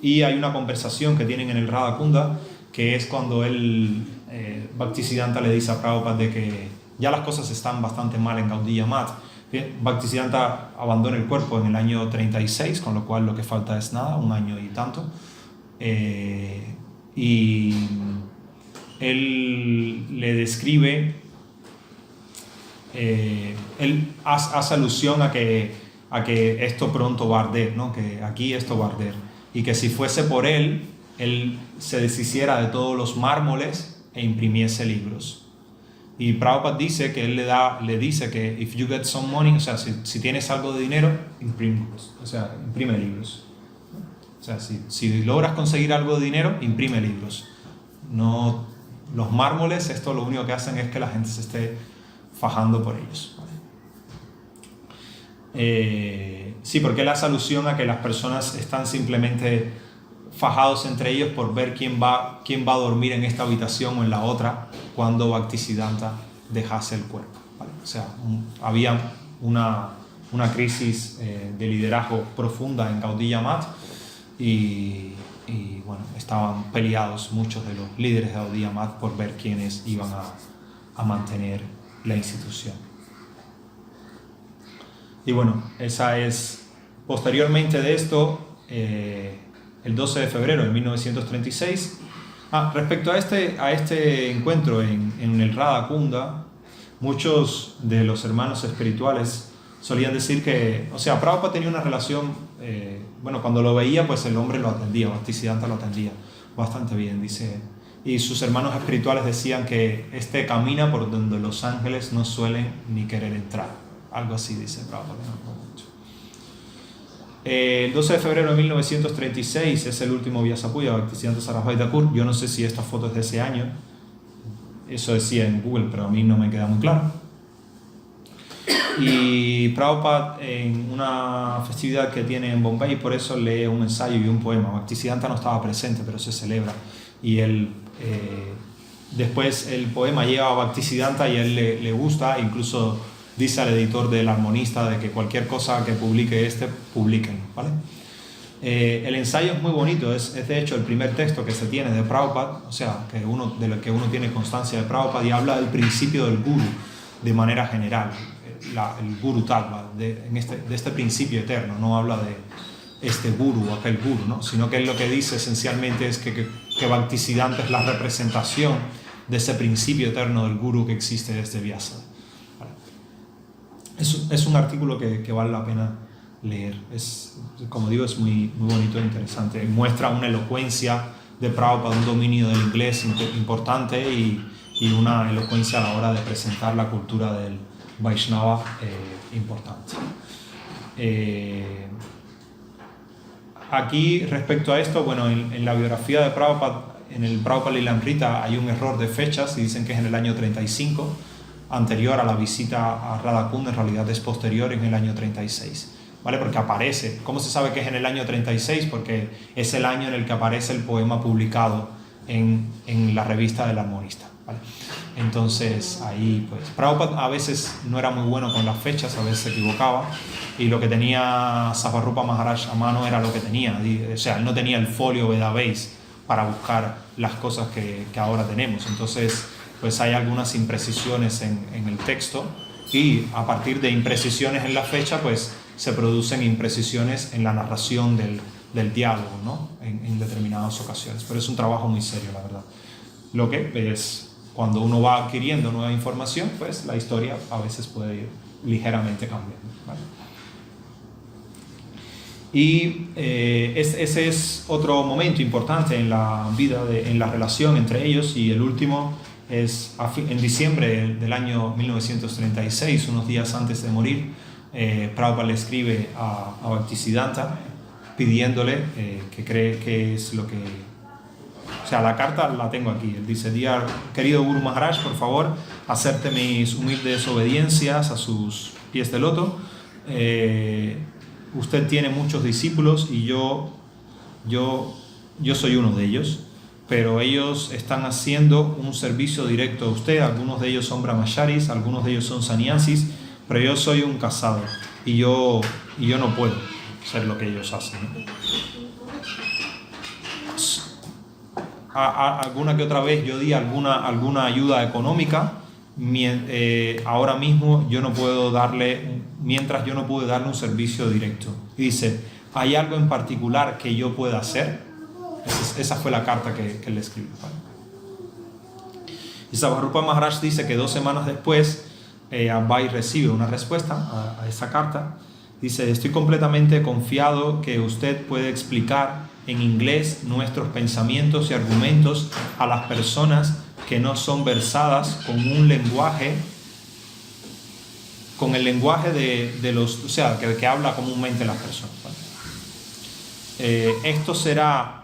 Y hay una conversación que tienen en el Radha Kunda, que es cuando Bhaktisiddhanta le dice a Prabhupada de que ya las cosas están bastante mal en Gaudiya Math. Bhaktisiddhanta abandona el cuerpo en el año 36, con lo cual lo que falta es nada, un año y tanto. Y él le describe, él hace alusión a que esto pronto va a arder, ¿no? Que aquí esto va a arder, y que si fuese por él se deshiciera de todos los mármoles e imprimiese libros. Y Prabhupada dice que él le dice que if you get some money, o sea, si tienes algo de dinero, imprime libros. O sea, si logras conseguir algo de dinero, imprime libros. No, los mármoles, esto lo único que hacen es que la gente se esté fajando por ellos. Sí, porque él hace alusión a que las personas están simplemente fajados entre ellos por ver quién va a dormir en esta habitación o en la otra cuando Bhaktisiddhanta dejase el cuerpo, ¿vale? O sea, había una crisis de liderazgo profunda en Gaudiya Math y bueno, estaban peleados muchos de los líderes de Gaudiya Math por ver quiénes iban a mantener la institución. Y bueno, esa es, posteriormente de esto, el 12 de febrero de 1936. Respecto a este encuentro en el Radha Kunda, muchos de los hermanos espirituales solían decir que, o sea, Prabhupada tenía una relación, bueno, cuando lo veía, pues el hombre lo atendía, Bhaktisiddhanta lo atendía bastante bien, dice. Y sus hermanos espirituales decían que este camina por donde los ángeles no suelen ni querer entrar. Algo así dice Prabhupada. El 12 de febrero de 1936 es el último Vyasapuya, Bhaktisiddhanta Sarasvati Thakur. Yo no sé si esta foto es de ese año. Eso decía en Google, pero a mí no me queda muy claro. Y Prabhupada, en una festividad que tiene en Bombay, por eso lee un ensayo y un poema. Bhaktisiddhanta no estaba presente, pero se celebra. Y después el poema llega a Bhaktisiddhanta y a él le gusta, incluso dice al editor del Armonista de que cualquier cosa que publique publiquen, ¿vale? El ensayo es muy bonito, es de hecho el primer texto que se tiene de Prabhupada, o sea, de lo que uno tiene constancia de Prabhupada, y habla del principio del Guru de manera general, el Guru Tattva, de este principio eterno. No habla de este Guru o aquel Guru, ¿no? Sino que él lo que dice esencialmente es que Bhaktisiddhanta es la representación de ese principio eterno del Guru que existe desde Vyasa. Es un artículo que vale la pena leer. Como digo, es muy, muy bonito e interesante. Muestra una elocuencia de Prabhupada, un dominio del inglés importante y una elocuencia a la hora de presentar la cultura del Vaishnava importante. Aquí, respecto a esto, bueno, en la biografía de Prabhupada, en el Prabhupada Lilamrita hay un error de fechas y dicen que es en el año 35, anterior a la visita a Radha Kunda. En realidad es posterior, en el año 36, ¿vale? Porque aparece. ¿Cómo se sabe que es en el año 36? Porque es el año en el que aparece el poema publicado en la revista del Armonista, ¿vale? Entonces ahí, pues, Prabhupada a veces no era muy bueno con las fechas, a veces se equivocaba, y lo que tenía Savarrupa Maharaj a mano era lo que tenía. O sea, él no tenía el folio Vedabase para buscar las cosas que ahora tenemos. Entonces, pues hay algunas imprecisiones en el texto, y a partir de imprecisiones en la fecha, pues se producen imprecisiones en la narración del diálogo, ¿no? En determinadas ocasiones. Pero es un trabajo muy serio, la verdad. Lo que es, cuando uno va adquiriendo nueva información, pues la historia a veces puede ir ligeramente cambiando, ¿vale? Y ese es otro momento importante en la vida, en la relación entre ellos. Y el último es en diciembre del año 1936, unos días antes de morir. Prabhupada le escribe a Bhaktisiddhanta pidiéndole que cree que es lo que O sea, la carta la tengo aquí. Él dice: Dear, querido Guru Maharaj, por favor, acepte mis humildes obediencias a sus pies de loto. Usted tiene muchos discípulos y yo soy uno de ellos, pero ellos están haciendo un servicio directo a usted. Algunos de ellos son brahmacharis, algunos de ellos son sannyasis, pero yo soy un casado y yo no puedo hacer lo que ellos hacen, ¿no? Alguna que otra vez yo di alguna ayuda económica. Ahora mismo yo no puedo darle, mientras yo no pude darle un servicio directo. Y dice: ¿hay algo en particular que yo pueda hacer? Esa fue la carta que le escribió, ¿vale? Y Sarvarupa Maharaj dice que 2 semanas después Abai recibe una respuesta a esa carta. Dice: estoy completamente confiado que usted puede explicar en inglés nuestros pensamientos y argumentos a las personas que no son versadas con un lenguaje, con el lenguaje de los, o sea, que habla comúnmente las personas, ¿vale? Esto será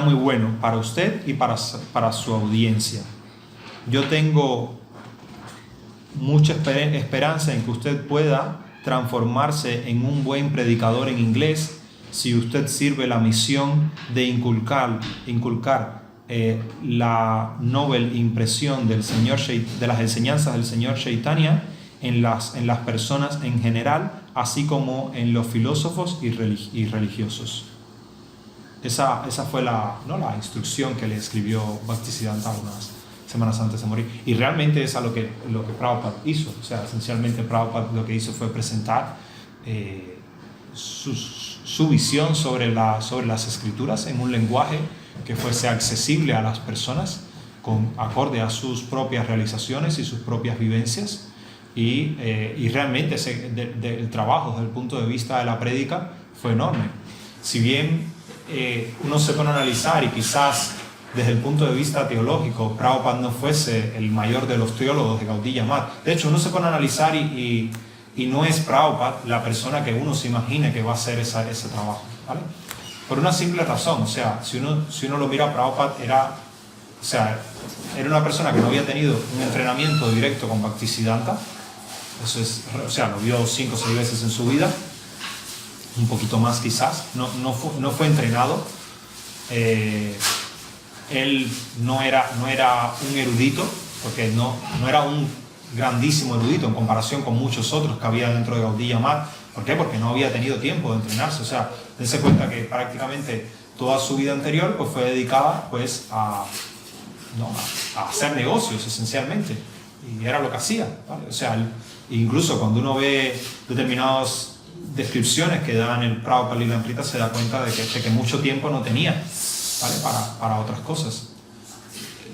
muy bueno para usted y para su audiencia. Yo tengo mucha esperanza en que usted pueda transformarse en un buen predicador en inglés si usted sirve la misión de inculcar la noble impresión del Señor, de las enseñanzas del Señor Chaitanya en las personas en general, así como en los filósofos y religiosos. Esa fue la instrucción que le escribió Bhaktisiddhanta unas semanas antes de morir. Y realmente es lo que Prabhupada hizo. O sea, esencialmente Prabhupada lo que hizo fue presentar su visión sobre las escrituras en un lenguaje que fuese accesible a las personas, acorde a sus propias realizaciones y sus propias vivencias. Y realmente el trabajo desde el punto de vista de la prédica fue enorme. Si bien uno se pone a analizar, y quizás desde el punto de vista teológico Prabhupada no fuese el mayor de los teólogos de Gaudiya Math. De hecho, uno se pone a analizar y no es Prabhupada la persona que uno se imagina que va a hacer ese trabajo, ¿vale? Por una simple razón. O sea, si uno lo mira, Prabhupada era una persona que no había tenido un entrenamiento directo con Bhaktisiddhanta. Eso es, o sea, lo vio 5 o 6 veces en su vida, un poquito más quizás. No fue entrenado. Él no era un erudito, porque no era un grandísimo erudito en comparación con muchos otros que había dentro de Gaudiya Math. ¿Por qué? Porque no había tenido tiempo de entrenarse. O sea, dense cuenta que prácticamente toda su vida anterior pues fue dedicada pues a hacer negocios esencialmente, y era lo que hacía, ¿vale? O sea, incluso cuando uno ve determinadas descripciones que dan el Prabhupada Lilamrita, se da cuenta de que mucho tiempo no tenía, ¿vale? para otras cosas.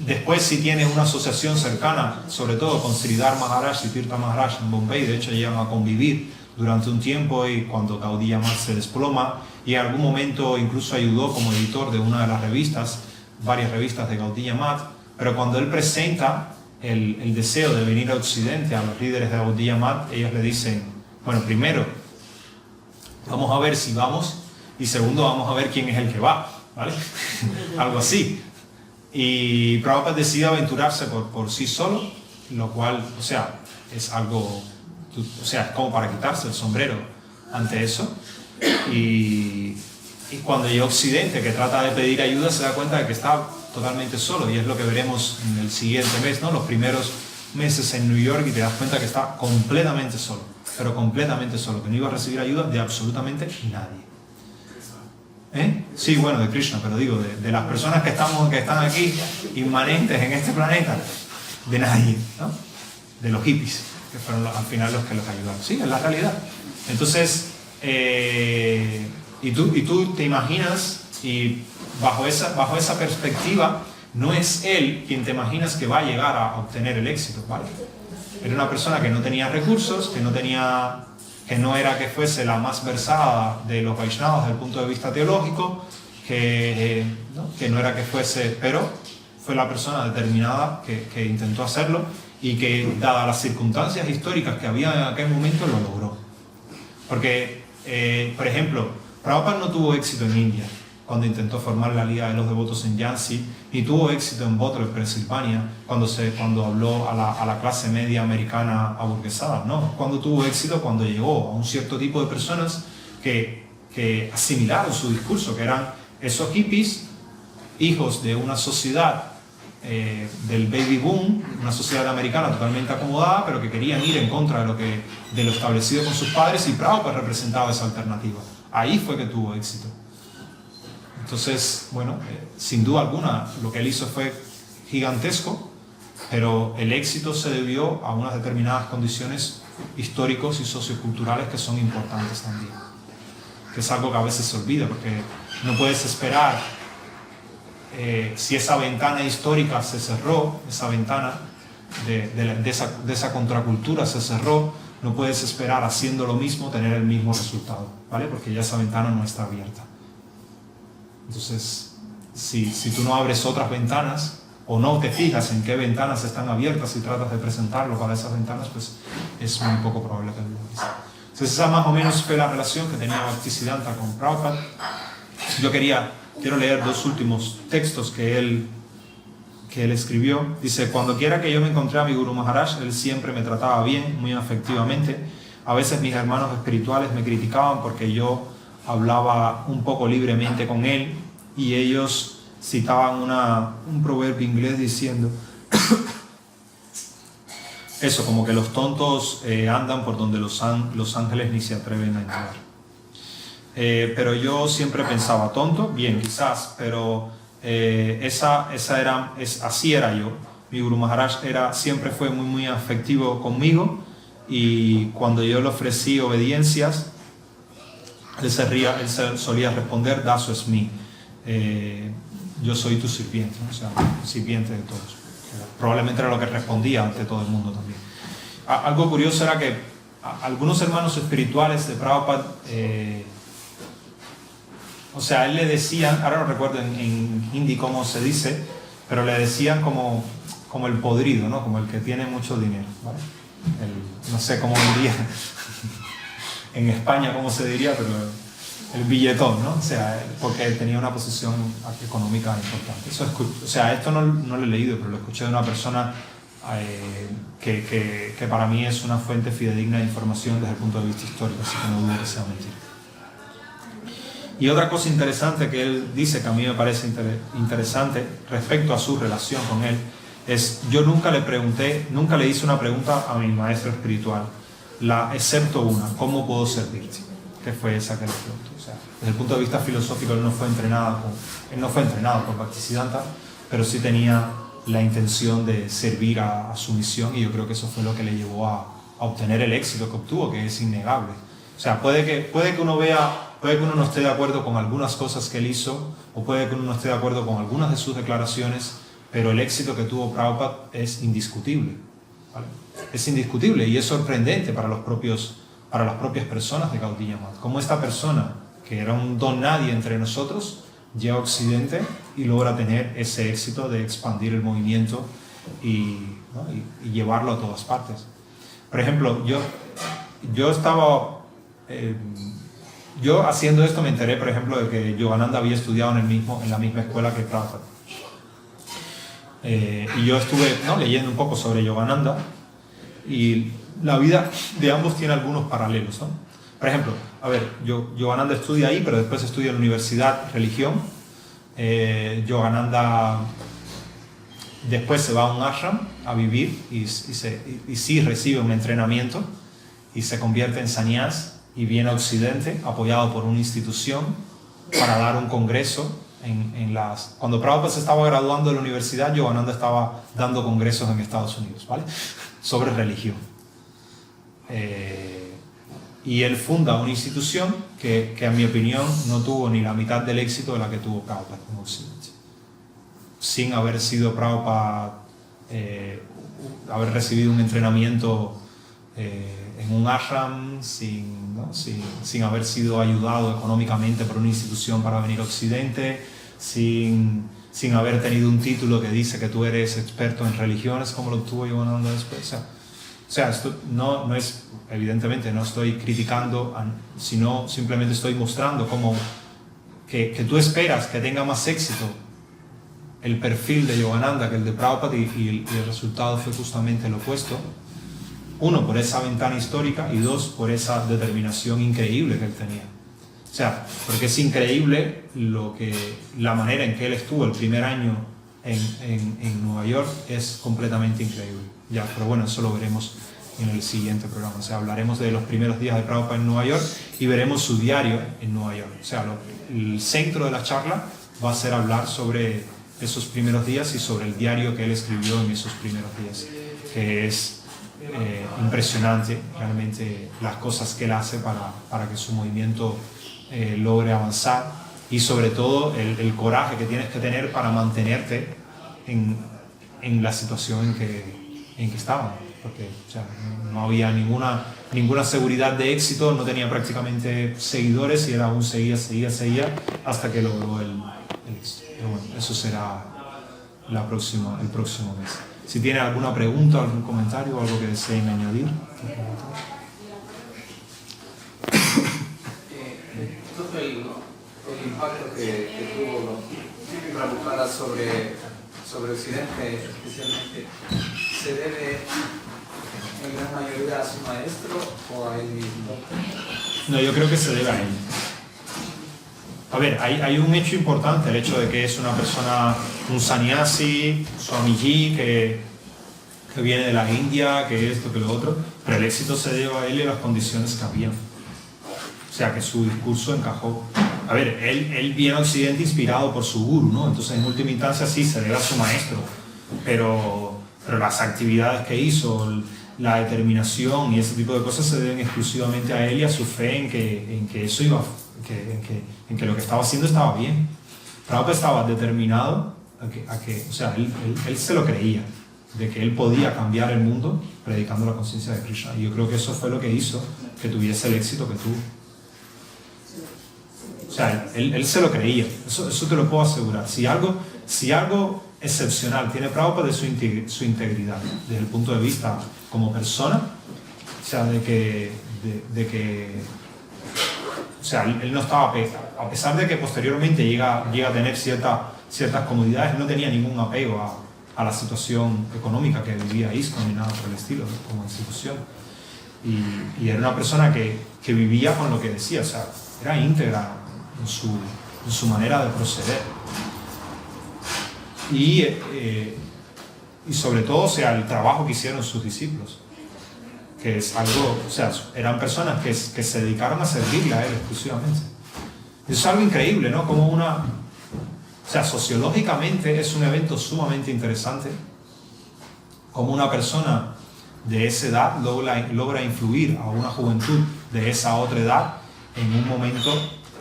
Después sí tiene una asociación cercana, sobre todo con Sridhar Maharaj y Tirtha Maharaj en Bombay. De hecho, llegan a convivir durante un tiempo, y cuando Gaudiya Math se desploma, y en algún momento incluso ayudó como editor de una de las revistas, varias revistas de Gaudiya Math. Pero cuando él presenta el deseo de venir a Occidente a los líderes de Gaudiya Math, ellos le dicen: bueno, primero vamos a ver si vamos, y segundo vamos a ver quién es el que va, ¿vale? Algo así. Y Prabhupada decide aventurarse por sí solo, lo cual, o sea, es algo, o sea, es como para quitarse el sombrero ante eso. Y cuando llega a Occidente, que trata de pedir ayuda, se da cuenta de que está totalmente solo, y es lo que veremos en el siguiente mes, ¿no? Los primeros meses en New York, y te das cuenta que está completamente solo, pero completamente solo, que no iba a recibir ayuda de absolutamente nadie. Sí, bueno, de Krishna, pero digo, de las personas que están aquí, inmanentes en este planeta, de nadie, ¿no? De los hippies, que fueron al final los que los ayudaron. Sí, es la realidad. Entonces, y tú te imaginas, y bajo esa perspectiva, no es él quien te imaginas que va a llegar a obtener el éxito, ¿vale? Era una persona que no tenía recursos, que no era que fuese la más versada de los Vaishnavas desde el punto de vista teológico, que no era que fuese, pero fue la persona determinada que intentó hacerlo, y que, dadas las circunstancias históricas que había en aquel momento, lo logró. Porque, por ejemplo, Prabhupada no tuvo éxito en India, cuando intentó formar la Liga de los Devotos en Yancy, ni tuvo éxito en Butler, Pensilvania, cuando habló a la clase media americana aburguesada, ¿no? Cuando tuvo éxito, cuando llegó a un cierto tipo de personas que asimilaron su discurso, que eran esos hippies, hijos de una sociedad del baby boom, una sociedad americana totalmente acomodada, pero que querían ir en contra de lo establecido con sus padres, y Prabhupada representaba esa alternativa. Ahí fue que tuvo éxito. Entonces, bueno, sin duda alguna, lo que él hizo fue gigantesco, pero el éxito se debió a unas determinadas condiciones históricos y socioculturales que son importantes también. Que es algo que a veces se olvida, porque no puedes esperar, si esa ventana histórica se cerró, esa ventana de esa contracultura se cerró, no puedes esperar haciendo lo mismo tener el mismo resultado, ¿vale? Porque ya esa ventana no está abierta. Entonces, si tú no abres otras ventanas, o no te fijas en qué ventanas están abiertas y tratas de presentarlo para esas ventanas, pues es muy poco probable que lo logres. Entonces, esa más o menos fue la relación que tenía Bhaktisiddhanta con Prabhupada. Yo quiero leer dos últimos textos que él escribió. Dice: cuando quiera que yo me encontré a mi Guru Maharaj, él siempre me trataba bien, muy afectivamente. A veces mis hermanos espirituales me criticaban porque yo hablaba un poco libremente con él, y ellos citaban un proverbio inglés diciendo eso, como que los tontos andan por donde los ángeles ni se atreven a entrar. Pero yo siempre pensaba, tonto, bien, quizás, pero así era yo. Mi Guru Maharaj siempre fue muy, muy afectivo conmigo, y cuando yo le ofrecí obediencias, él solía responder: Daso es mí, yo soy tu sirviente, ¿no? O sea, sirviente de todos. Probablemente era lo que respondía ante todo el mundo también. Algo curioso era que algunos hermanos espirituales de Prabhupada, o sea, él le decían, ahora no recuerdo en hindi cómo se dice, pero le decían como el podrido, ¿no? Como el que tiene mucho dinero, ¿vale? No sé cómo diría en España cómo se diría, pero el billetón, ¿no? O sea, porque tenía una posición económica importante. O sea, esto no lo he leído, pero lo escuché de una persona que para mí es una fuente fidedigna de información desde el punto de vista histórico, así que no dudo que sea mentira. Y otra cosa interesante que él dice, que a mí me parece interesante respecto a su relación con él, es: yo nunca le hice una pregunta a mi maestro espiritual, excepto una: ¿cómo puedo servirte? Que fue esa que le preguntó. O sea, desde el punto de vista filosófico, él no fue entrenado por Bhaktisiddhanta, pero sí tenía la intención de servir a su misión, y yo creo que eso fue lo que le llevó a obtener el éxito que obtuvo, que es innegable. O sea, puede que uno no esté de acuerdo con algunas cosas que él hizo, o puede que uno no esté de acuerdo con algunas de sus declaraciones, pero el éxito que tuvo Prabhupada es indiscutible, ¿vale? Es indiscutible, y es sorprendente para las propias personas de Gaudiya Math. Como esta persona, que era un don nadie entre nosotros, llega a Occidente y logra tener ese éxito de expandir el movimiento y llevarlo a todas partes. Por ejemplo, yo haciendo esto me enteré, por ejemplo, de que Yogananda había estudiado en la misma escuela que Prabhupada. Y yo estuve leyendo un poco sobre Yogananda, y la vida de ambos tiene algunos paralelos, ¿no? Por ejemplo, Yogananda estudia ahí, pero después estudia en la universidad religión. Yogananda después se va a un ashram a vivir y sí recibe un entrenamiento y se convierte en sannyas, y viene a Occidente apoyado por una institución para dar un congreso. Cuando Prabhupada se estaba graduando de la universidad, Yogananda estaba dando congresos en Estados Unidos, ¿vale? Sobre religión. Y él funda una institución que en mi opinión no tuvo ni la mitad del éxito de la que tuvo Prabhupada en Occidente. Sin haber sido Prabhupada, haber recibido un entrenamiento en un ashram, sin haber sido ayudado económicamente por una institución para venir a Occidente, sin haber tenido un título que dice que tú eres experto en religiones, como lo obtuvo Yogananda después. O sea, esto no es, evidentemente no estoy criticando, sino simplemente estoy mostrando que tú esperas que tenga más éxito el perfil de Yogananda que el de Prabhupada y el resultado fue justamente lo opuesto. Uno, por esa ventana histórica y dos, por esa determinación increíble que él tenía. O sea, porque es increíble la manera en que él estuvo el primer año en Nueva York, es completamente increíble. Ya, pero bueno, eso lo veremos en el siguiente programa. O sea, hablaremos de los primeros días de Prabhupada en Nueva York y veremos su diario en Nueva York. O sea, el centro de la charla va a ser hablar sobre esos primeros días y sobre el diario que él escribió en esos primeros días, que es impresionante realmente las cosas que él hace para que su movimiento logre avanzar y sobre todo el coraje que tienes que tener para mantenerte en la situación en que estaban, porque o sea, no había ninguna seguridad de éxito, no tenía prácticamente seguidores y él aún seguía hasta que logró el éxito. Pero bueno, eso será el próximo mes. Si tienen alguna pregunta, algún comentario o algo que deseen añadir. Todo el impacto que tuvo Prabhupada sobre Occidente, especialmente, ¿se debe en gran mayoría a su maestro o a él mismo? No, yo creo que se debe a él. A ver, hay un hecho importante, el hecho de que es una persona, un sannyasi, Swamiji, que viene de la India, que esto, que lo otro, pero el éxito se debe a él y las condiciones que había. O sea, que su discurso encajó. A ver, él viene a Occidente inspirado por su guru, ¿no? Entonces, en última instancia, sí, se debe a su maestro, pero las actividades que hizo, la determinación y ese tipo de cosas se deben exclusivamente a él y a su fe en que eso iba en que lo que estaba haciendo estaba bien. Prabhupada estaba determinado a que o sea, él se lo creía, de que él podía cambiar el mundo predicando la conciencia de Krishna. Y yo creo que eso fue lo que hizo que tuviese el éxito que tuvo. O sea, él se lo creía, eso te lo puedo asegurar. Si algo excepcional tiene Prabhupada de su integridad, desde el punto de vista como persona, o sea, de que o sea, él no estaba a pesar de que posteriormente llega a tener ciertas comodidades, no tenía ningún apego a la situación económica que vivía ISKCON ni nada por el estilo, como institución. Y era una persona que vivía con lo que decía, o sea, era íntegra en su manera de proceder. Y sobre todo, o sea, el trabajo que hicieron sus discípulos, que es algo, o sea, eran personas que se dedicaron a servirle a él exclusivamente. Eso es algo increíble, ¿no? Como o sea, sociológicamente es un evento sumamente interesante, como una persona de esa edad logra influir a una juventud de esa otra edad en un momento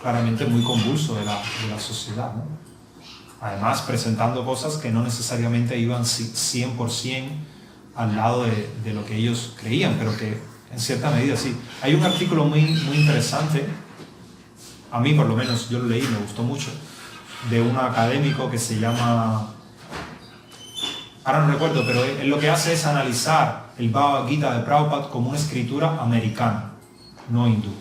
claramente muy convulso de la sociedad, ¿no? Además, presentando cosas que no necesariamente iban 100% al lado de lo que ellos creían, pero que en cierta medida sí. Hay un artículo muy interesante, a mí por lo menos yo lo leí, me gustó mucho, de un académico que se llama, ahora no recuerdo, pero él lo que hace es analizar el Bhagavad Gita de Prabhupada como una escritura americana, no hindú.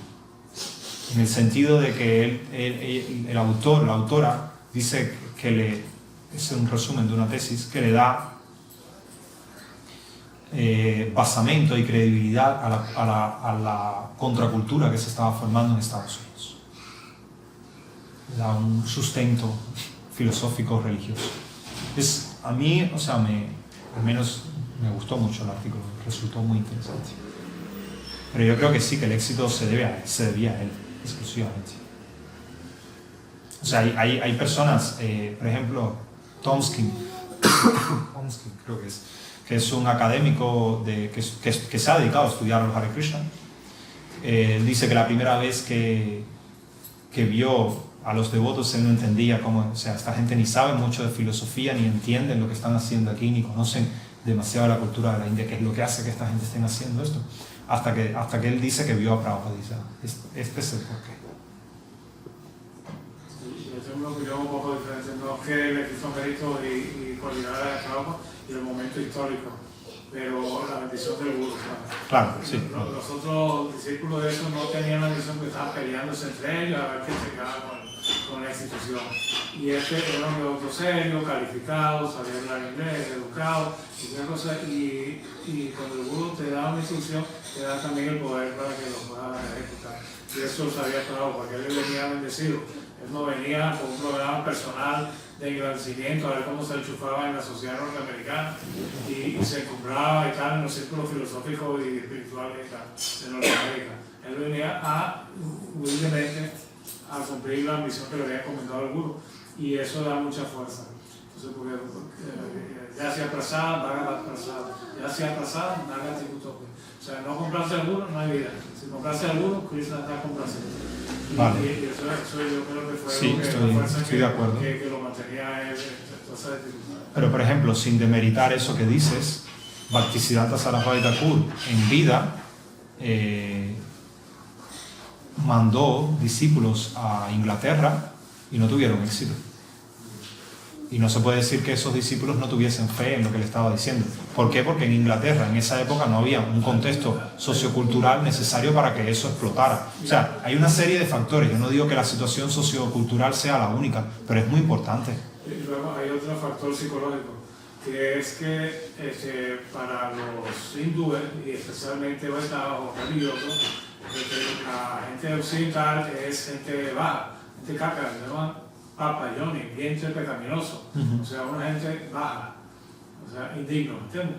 En el sentido de que el autor, la autora, dice que es un resumen de una tesis, que le da basamento y credibilidad a la contracultura que se estaba formando en Estados Unidos. Le da un sustento filosófico religioso. A mí, o sea, al menos me gustó mucho el artículo, resultó muy interesante. Pero yo creo que sí, que el éxito se debía a él, exclusivamente. O sea, hay personas, por ejemplo, Tomsky, creo que es un académico que se ha dedicado a estudiar a los Hare Krishna. Dice que la primera vez que vio a los devotos él no entendía cómo, o sea, esta gente ni sabe mucho de filosofía, ni entienden lo que están haciendo aquí, ni conocen demasiado la cultura de la India, que es lo que hace que esta gente estén haciendo esto. Hasta que él dice que vio a Prabhupada, dice, este es el porqué. Yo tengo una opinión un poco diferente, no es que le quiso mérito y coordinar el trabajo y el momento histórico, pero la bendición del Guru. Claro, sí. Los otros discípulos de eso no tenían la bendición que estaban peleándose entre ellos, a ver quién se quedaba con institución. Y este era un negocio serio, calificado, sabía hablar inglés, educado, y cuando el gurú te da una instrucción, te da también el poder para que lo puedas ejecutar. Y eso lo sabía claro, porque él venía bendecido. Él no venía con un programa personal de engrandecimiento, a ver cómo se enchufaba en la sociedad norteamericana y se encumbraba y tal en los círculos filosóficos y espirituales y tal, de Norteamérica. Él venía humildemente a cumplir la misión que le había comentado el gurú, y eso da mucha fuerza. Entonces, porque ya sea prasada, vaga prasada, ya sea prasada, naga tikutope. O sea, no comprarse al gurú, no hay vida. Si comprarse al gurú, Krishna está complacido. Vale. Y eso yo creo que fue Sí, estoy de acuerdo. Que lo mantenía él. Pero, por ejemplo, sin demeritar eso que dices, Bhaktisiddhanta Sarasvati Thakur en vida mandó discípulos a Inglaterra y no tuvieron éxito. Y no se puede decir que esos discípulos no tuviesen fe en lo que le estaba diciendo. ¿Por qué? Porque en Inglaterra en esa época no había un contexto sociocultural necesario para que eso explotara. O sea, hay una serie de factores. Yo no digo que la situación sociocultural sea la única, pero es muy importante. Y luego hay otro factor psicológico, que es que para los hindúes, y especialmente Vaishnavas o religiosos, la gente occidental es gente baja, gente caca, se llama papa, yoni, vientre pecaminoso, o sea, una gente baja, o sea, indigno, ¿entiendes?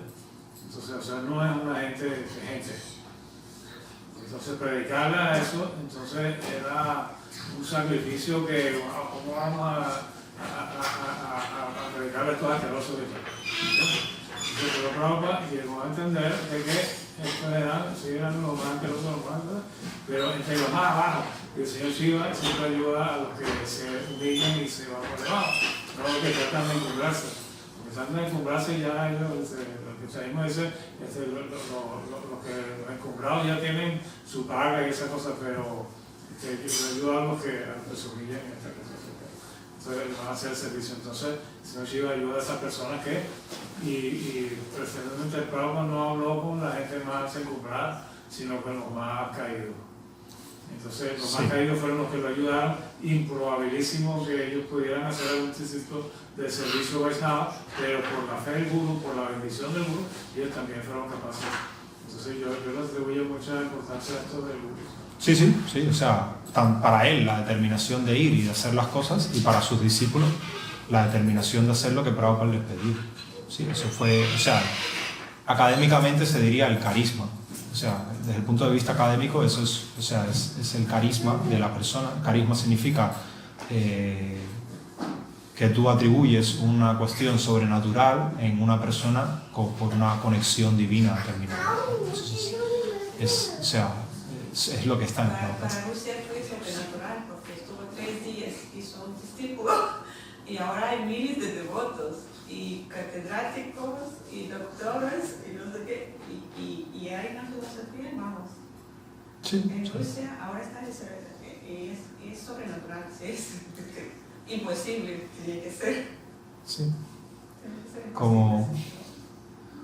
Entonces, o sea, no es una gente de gente. Entonces, predicarle a eso, entonces era un sacrificio que, ¿cómo vamos a predicarle a estos asquerosos de aquí? Pero Prabhupada llegó a entender de que estos eran los más asquerosos, pero entre los más abajo. Y el señor Shiva siempre ayuda a los que se humillan y se van por debajo, no los que tratan de encumbrarse. Porque tratan de encumbrarse ya ellos, lo que el mismo dice, los encumbrados ya tienen su paga y esas cosas, pero ayuda a los que se humillan y estas cosas. Entonces van a hacer el servicio. Entonces, el señor Shiva ayuda a esas personas que, y precisamente el Prabhupada no habló con la gente más encumbrada, sino con los más caídos. Entonces, los más caídos fueron los que lo ayudaron, improbabilísimo que ellos pudieran hacer algún tipo de servicio Vaishnava, pero por la fe del Guru, por la bendición del Guru, ellos también fueron capaces. Entonces, yo les atribuyo mucha importancia a esto del Guru. Sí, o sea, para él la determinación de ir y de hacer las cosas, y para sus discípulos la determinación de hacer lo que Prabhupada les pedía. Sí, eso fue, o sea, académicamente se diría el carisma. O sea, desde el punto de vista académico, eso es, o sea, es el carisma de la persona. Carisma significa que tú atribuyes una cuestión sobrenatural en una persona por una conexión divina determinada. Es lo que está en el Prabhupada. Para Rusia fue sobrenatural porque estuvo 3 días, hizo un discípulo y ahora hay miles de devotos y catedráticos y doctores y no sé qué, y hay una filosofía, vamos. Sí, en Rusia ahora está y es sobrenatural, es imposible, tiene que ser. Sí. Como,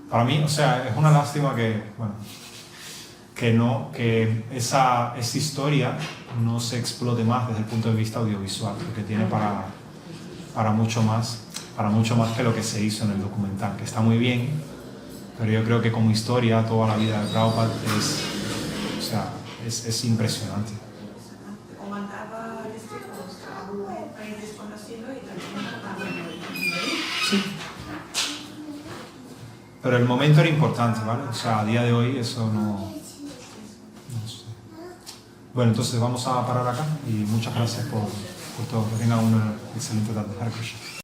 para mí, o sea, es una lástima que, bueno, que esa historia no se explote más desde el punto de vista audiovisual, porque tiene para mucho más que lo que se hizo en el documental, que está muy bien, pero yo creo que como historia toda la vida de Prabhupada es impresionante. O mandaba discípulos a un país desconocido y también mandaba en el Sí. Pero el momento era importante, ¿vale? O sea, a día de hoy eso no sé. Bueno, entonces vamos a parar acá y muchas gracias por todo. Que tengan una excelente tarde. Hare Krishna.